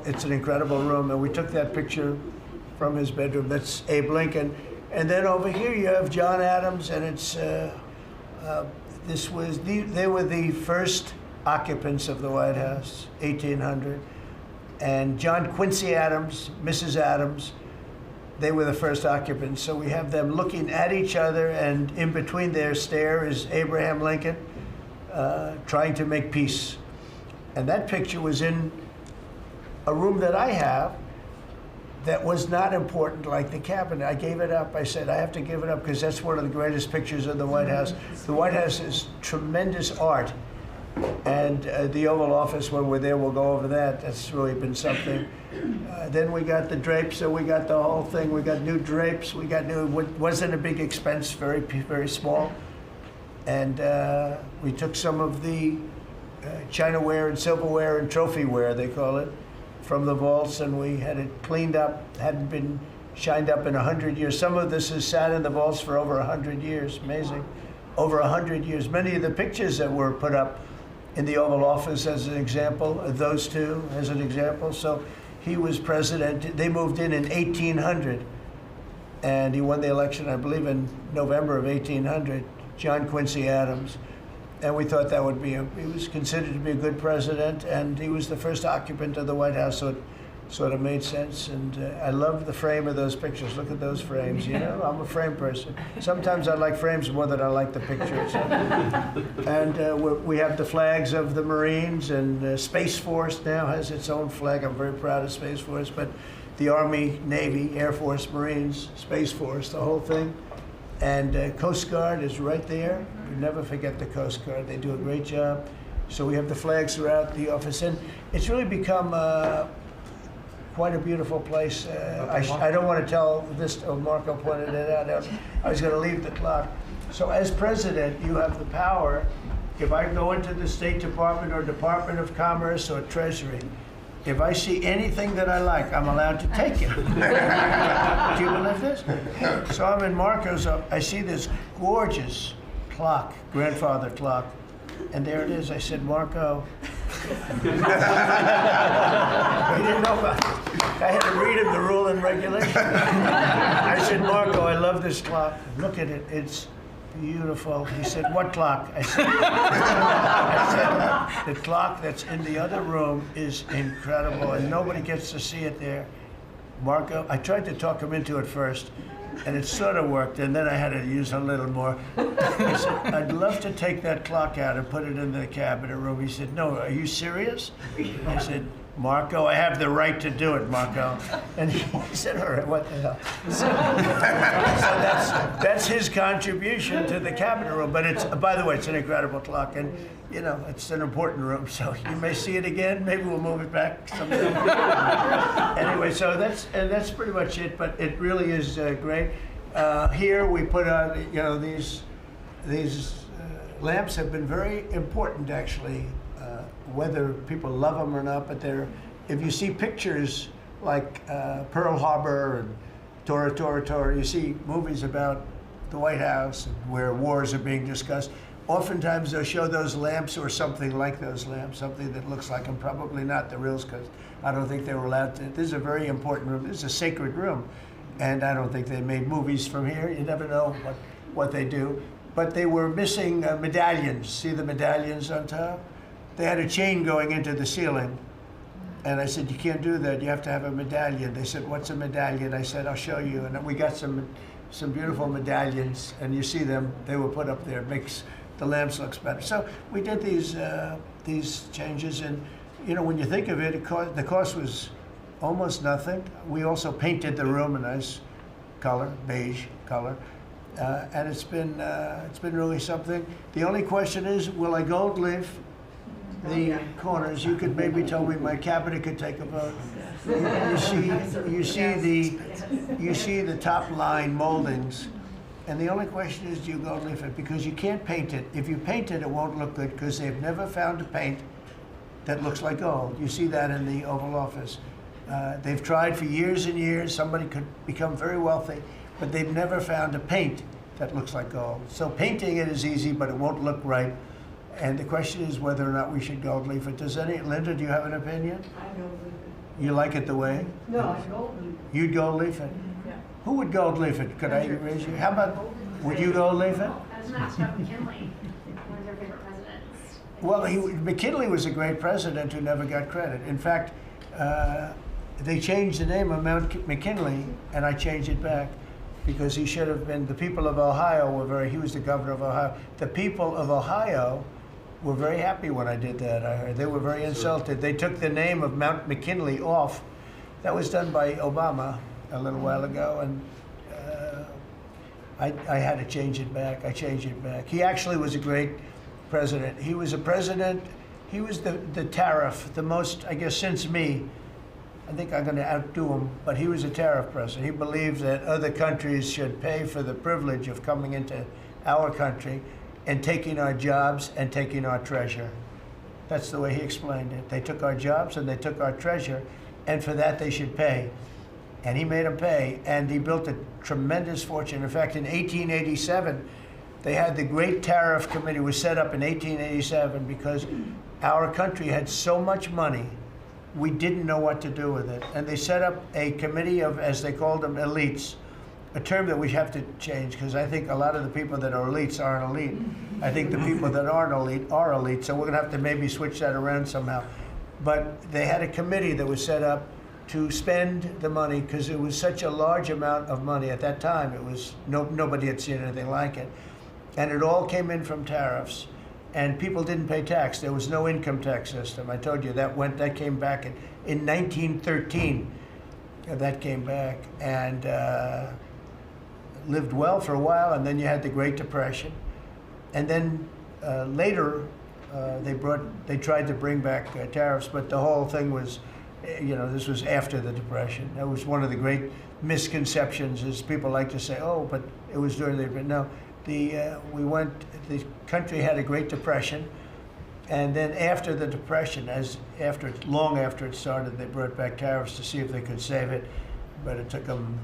room. And we took that picture from his bedroom. That's Abe Lincoln. And then over here you have John Adams, and it's, they were the first occupants of the White House, 1800. And John Quincy Adams, Mrs. Adams, they were the first occupants. So we have them looking at each other, and in between their stare is Abraham Lincoln trying to make peace. And that picture was in a room that I have that was not important, like the cabinet. I gave it up. I said, I have to give it up because that's one of the greatest pictures of the White House. The White House is tremendous art. And the Oval Office, when we're there, we'll go over that. That's really been something. Then we got the drapes, so we got the whole thing. We got new drapes. We got new, wasn't a big expense, very, very small. And we took some of the Chinaware and silverware and trophyware, they call it, from the vaults, and we had it cleaned up, hadn't been shined up in 100 years. Some of this has sat in the vaults for over 100 years, amazing. Over 100 years. Many of the pictures that were put up in the Oval Office as an example, those two as an example. So he was president, they moved in 1800, and he won the election, I believe, in November of 1800, John Quincy Adams. And we thought that would be, he was considered to be a good president, and he was the first occupant of the White House, so it sort of made sense. And I love the frame of those pictures. Look at those frames, you know? I'm a frame person. Sometimes I like frames more than I like the pictures. And we have the flags of the Marines, and Space Force now has its own flag. I'm very proud of Space Force, but the Army, Navy, Air Force, Marines, Space Force, the whole thing. And Coast Guard is right there. We never forget the Coast Guard. They do a great job. So we have the flags throughout the office. And it's really become quite a beautiful place. I don't want to tell this, Marco pointed it out. I was going to leave the clock. So as president, you have the power. If I go into the State Department or Department of Commerce or Treasury, if I see anything that I like, I'm allowed to take it. Do you believe this? So I'm in Marco's, I see this gorgeous clock, grandfather clock, and there it is. I said, Marco. He didn't know about it. I had to read him the rule and regulation. I said, Marco, I love this clock. Look at it. It's beautiful. He said, what clock? I said, the clock that's in the other room is incredible, and nobody gets to see it there. Marco, I tried to talk him into it first, and it sort of worked, and then I had to use a little more. I said, I'd love to take that clock out and put it in the cabinet room. He said, no, are you serious? I said, Marco, I have the right to do it, Marco. And he said, all right, what the hell? So that's his contribution to the cabinet room. But it's, by the way, it's an incredible clock. And, you know, it's an important room. So you may see it again. Maybe we'll move it back sometime. Anyway, so that's pretty much it. But it really is great. Here we put on, you know, these lamps have been very important, actually. Whether people love them or not, but if you see pictures like Pearl Harbor and Tora Tora Tora, you see movies about the White House and where wars are being discussed, oftentimes they'll show those lamps or something like those lamps, something that looks like them, probably not the reals, because I don't think they were allowed to. This is a very important room. This is a sacred room, and I don't think they made movies from here. You never know what they do. But they were missing medallions. See the medallions on top? They had a chain going into the ceiling. And I said, you can't do that. You have to have a medallion. They said, what's a medallion? I said, I'll show you. And we got some beautiful medallions. And you see them. They were put up there. It makes the lamps look better. So we did these changes. And, you know, when you think of it, the cost was almost nothing. We also painted the room a nice color, beige color. And it's been really something. The only question is, will I gold leaf the corners? You could maybe tell me my cabinet could take a vote. You see the top line moldings, and the only question is, do you gold leaf it? Because you can't paint it. If you paint it, it won't look good, because they've never found a paint that looks like gold. You see that in the Oval Office. They've tried for years and years. Somebody could become very wealthy, but they've never found a paint that looks like gold. So painting it is easy, but it won't look right. And the question is whether or not we should gold leaf it. Linda, do you have an opinion? I gold leaf it. You like it the way? No, I gold leaf it. You'd gold leaf it? Yeah. Who would gold leaf it? Could I raise you? How about, would you gold leaf it? I was going to ask about McKinley, one of their favorite presidents. Well, McKinley was a great president who never got credit. In fact, they changed the name of Mount McKinley, and I changed it back, because he should have been, the people of Ohio he was the governor of Ohio. The people of Ohio were very happy when I did that, I heard. They were very insulted. They took the name of Mount McKinley off. That was done by Obama a little while ago, and I had to change it back. I changed it back. He actually was a great president. He was a president, he was the tariff, the most, I guess, since me. I think I'm going to outdo him, but he was a tariff president. He believed that other countries should pay for the privilege of coming into our country and taking our jobs and taking our treasure. That's the way he explained it. They took our jobs and they took our treasure, and for that they should pay. And he made them pay, and he built a tremendous fortune. In fact, in 1887, they had the Great Tariff Committee was set up in 1887 because our country had so much money, we didn't know what to do with it. And they set up a committee of, as they called them, elites, a term that we have to change because I think a lot of the people that are elites aren't elite. I think the people that aren't elite are elite, so we're gonna have to maybe switch that around somehow. But they had a committee that was set up to spend the money because it was such a large amount of money at that time. It was nobody had seen anything like it, and it all came in from tariffs, and people didn't pay tax. There was no income tax system. I told you that came back in 1913. That came back and lived well for a while, and then you had the Great Depression, and then later they tried to bring back tariffs, but the whole thing was. This was after the Depression. That was one of the great misconceptions is people like to say, oh, but it was during the, but no, the country had a Great Depression, and then after the Depression, long after it started, they brought back tariffs to see if they could save it, but it took them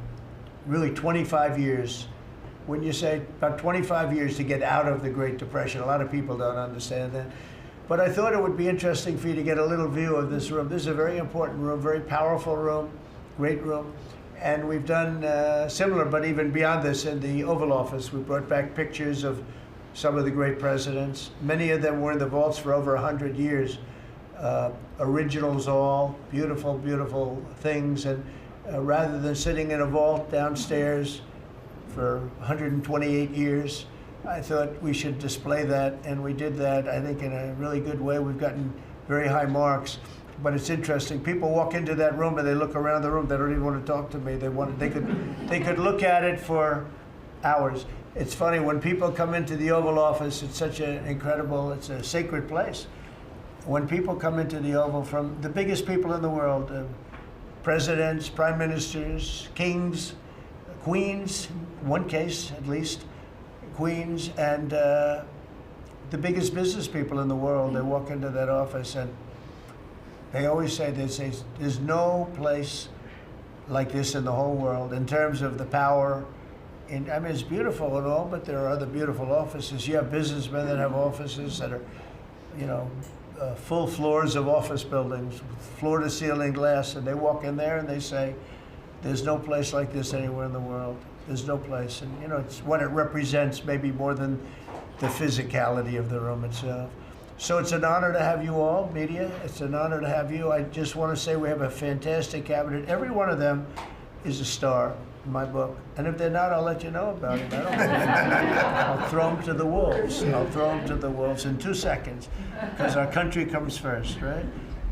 really 25 years. When you say about 25 years to get out of the Great Depression, a lot of people don't understand that. But I thought it would be interesting for you to get a little view of this room. This is a very important room, very powerful room, great room. And we've done similar, but even beyond this, in the Oval Office. We brought back pictures of some of the great presidents. Many of them were in the vaults for over 100 years. Originals all, beautiful, beautiful things. And rather than sitting in a vault downstairs for 128 years, I thought we should display that, and we did that, I think, in a really good way. We've gotten very high marks, but it's interesting. People walk into that room and they look around the room. They don't even want to talk to me. They could look at it for hours. It's funny, when people come into the Oval Office, it's such an incredible, it's a sacred place. When people come into the Oval from the biggest people in the world, presidents, prime ministers, kings, queens, one case at least, queens, and the biggest business people in the world, they walk into that office and they always say, there's no place like this in the whole world in terms of the power. I mean, it's beautiful and all, but there are other beautiful offices. You have businessmen that have offices that are, full floors of office buildings, floor-to-ceiling glass, and they walk in there and they say, there's no place like this anywhere in the world. There's no place, and it's what it represents maybe more than the physicality of the room itself. So it's an honor to have you all, media. It's an honor to have you. I just want to say we have a fantastic cabinet. Every one of them is a star in my book, and if they're not, I'll let you know about it. I don't I'll throw them to the wolves. I'll throw them to the wolves in 2 seconds, because our country comes first, right?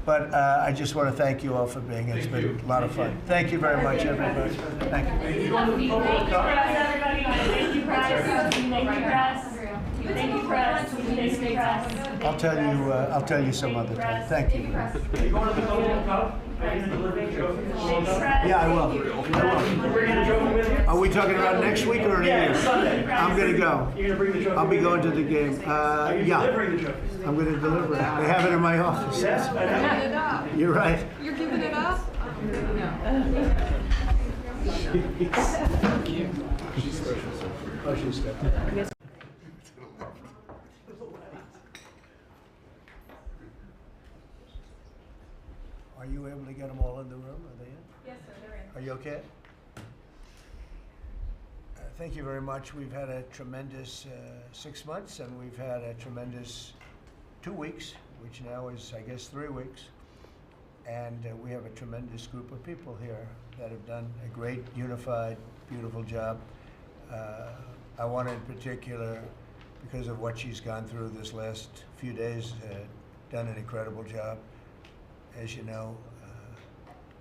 But I just want to thank you all for being here. It's been a lot of fun. Thank you very much, everybody. Thank you. Thank you, press, everybody. Thank you, press. Thank you, press. Thank you, press. Thank you, press. I'll tell you some other time. Thank you. Yeah, I will. Are we talking about next week or in a year? I'm going to go. I'll be going to the game. Yeah, I'm going to deliver it. They have it in my office. You're right. You're giving it up? She's special. Oh, she's special. Are you able to get them all in the room? Are they in? Yes, sir, they're in. Are you okay? Thank you very much. We've had a tremendous 6 months, and we've had a tremendous 2 weeks, which now is, I guess, 3 weeks. And we have a tremendous group of people here that have done a great, unified, beautiful job. I want to, in particular, because of what she's gone through this last few days, done an incredible job. As you know,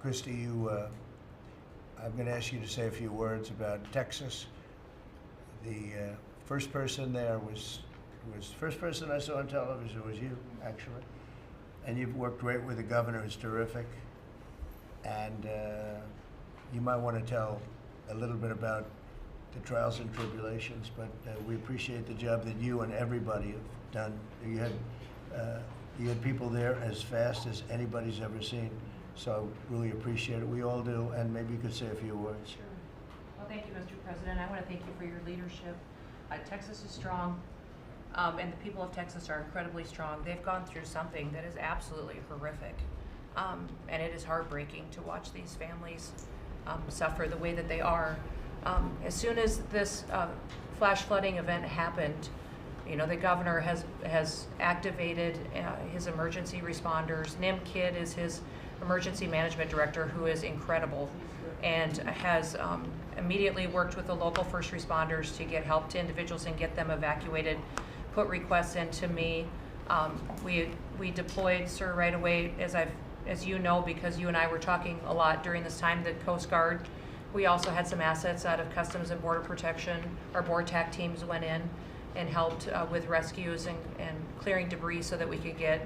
Christy, I'm going to ask you to say a few words about Texas. The first person there was the first person I saw on television was you, actually. And you've worked great with the governor, who's terrific. And you might want to tell a little bit about the trials and tribulations, but we appreciate the job that you and everybody have done. You had You had people there as fast as anybody's ever seen. So really appreciate it. We all do. And maybe you could say a few words. Sure. Well, thank you, Mr. President. I want to thank you for your leadership. Texas is strong, and the people of Texas are incredibly strong. They've gone through something that is absolutely horrific, and it is heartbreaking to watch these families suffer the way that they are. As soon as this flash flooding event happened, you know, the governor has activated his emergency responders. Nim Kidd is his emergency management director, who is incredible, and has immediately worked with the local first responders to get help to individuals and get them evacuated, put requests into me. We deployed, sir, right away, as you know, because you and I were talking a lot during this time, the Coast Guard. We also had some assets out of Customs and Border Protection. Our BORTAC teams went in and helped with rescues and clearing debris so that we could get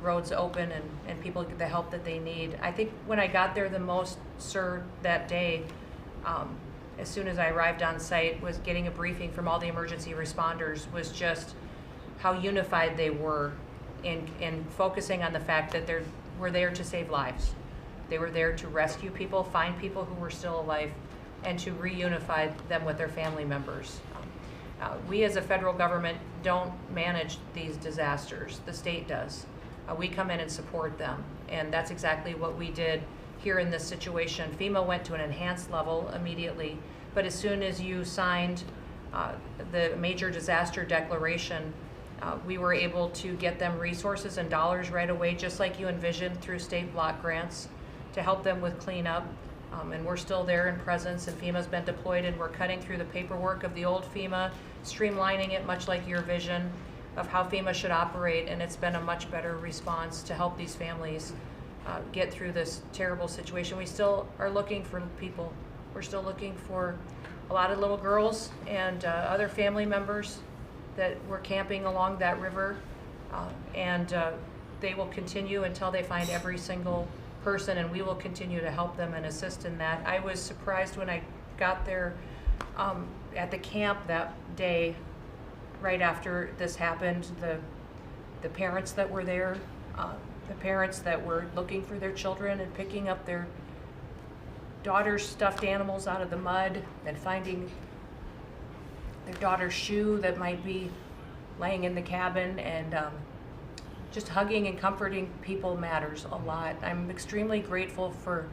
roads open and people get the help that they need. I think when I got there the most, sir, that day, as soon as I arrived on site, was getting a briefing from all the emergency responders, was just how unified they were in focusing on the fact that we're there to save lives. They were there to rescue people, find people who were still alive, and to reunify them with their family members. We as a federal government don't manage these disasters. The state does. We come in and support them, and that's exactly what we did here in this situation. FEMA went to an enhanced level immediately, but as soon as you signed the major disaster declaration, we were able to get them resources and dollars right away, just like you envisioned, through state block grants to help them with cleanup. And we're still there in presence, and FEMA's been deployed, and we're cutting through the paperwork of the old FEMA, streamlining it much like your vision of how FEMA should operate, and it's been a much better response to help these families get through this terrible situation. We still are looking for people. We're still looking for a lot of little girls and other family members that were camping along that river, and they will continue until they find every single person, and we will continue to help them and assist in that. I was surprised when I got there at the camp that day, right after this happened, the parents that were there, the parents that were looking for their children and picking up their daughter's stuffed animals out of the mud and finding their daughter's shoe that might be laying in the cabin, and just hugging and comforting people matters a lot. I'm extremely grateful for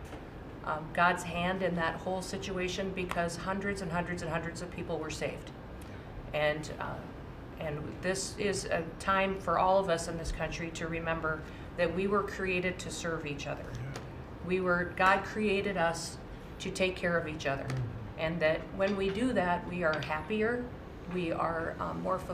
God's hand in that whole situation, because hundreds and hundreds and hundreds of people were saved. And this is a time for all of us in this country to remember that we were created to serve each other. God created us to take care of each other. And that when we do that, we are happier, we are more fulfilled.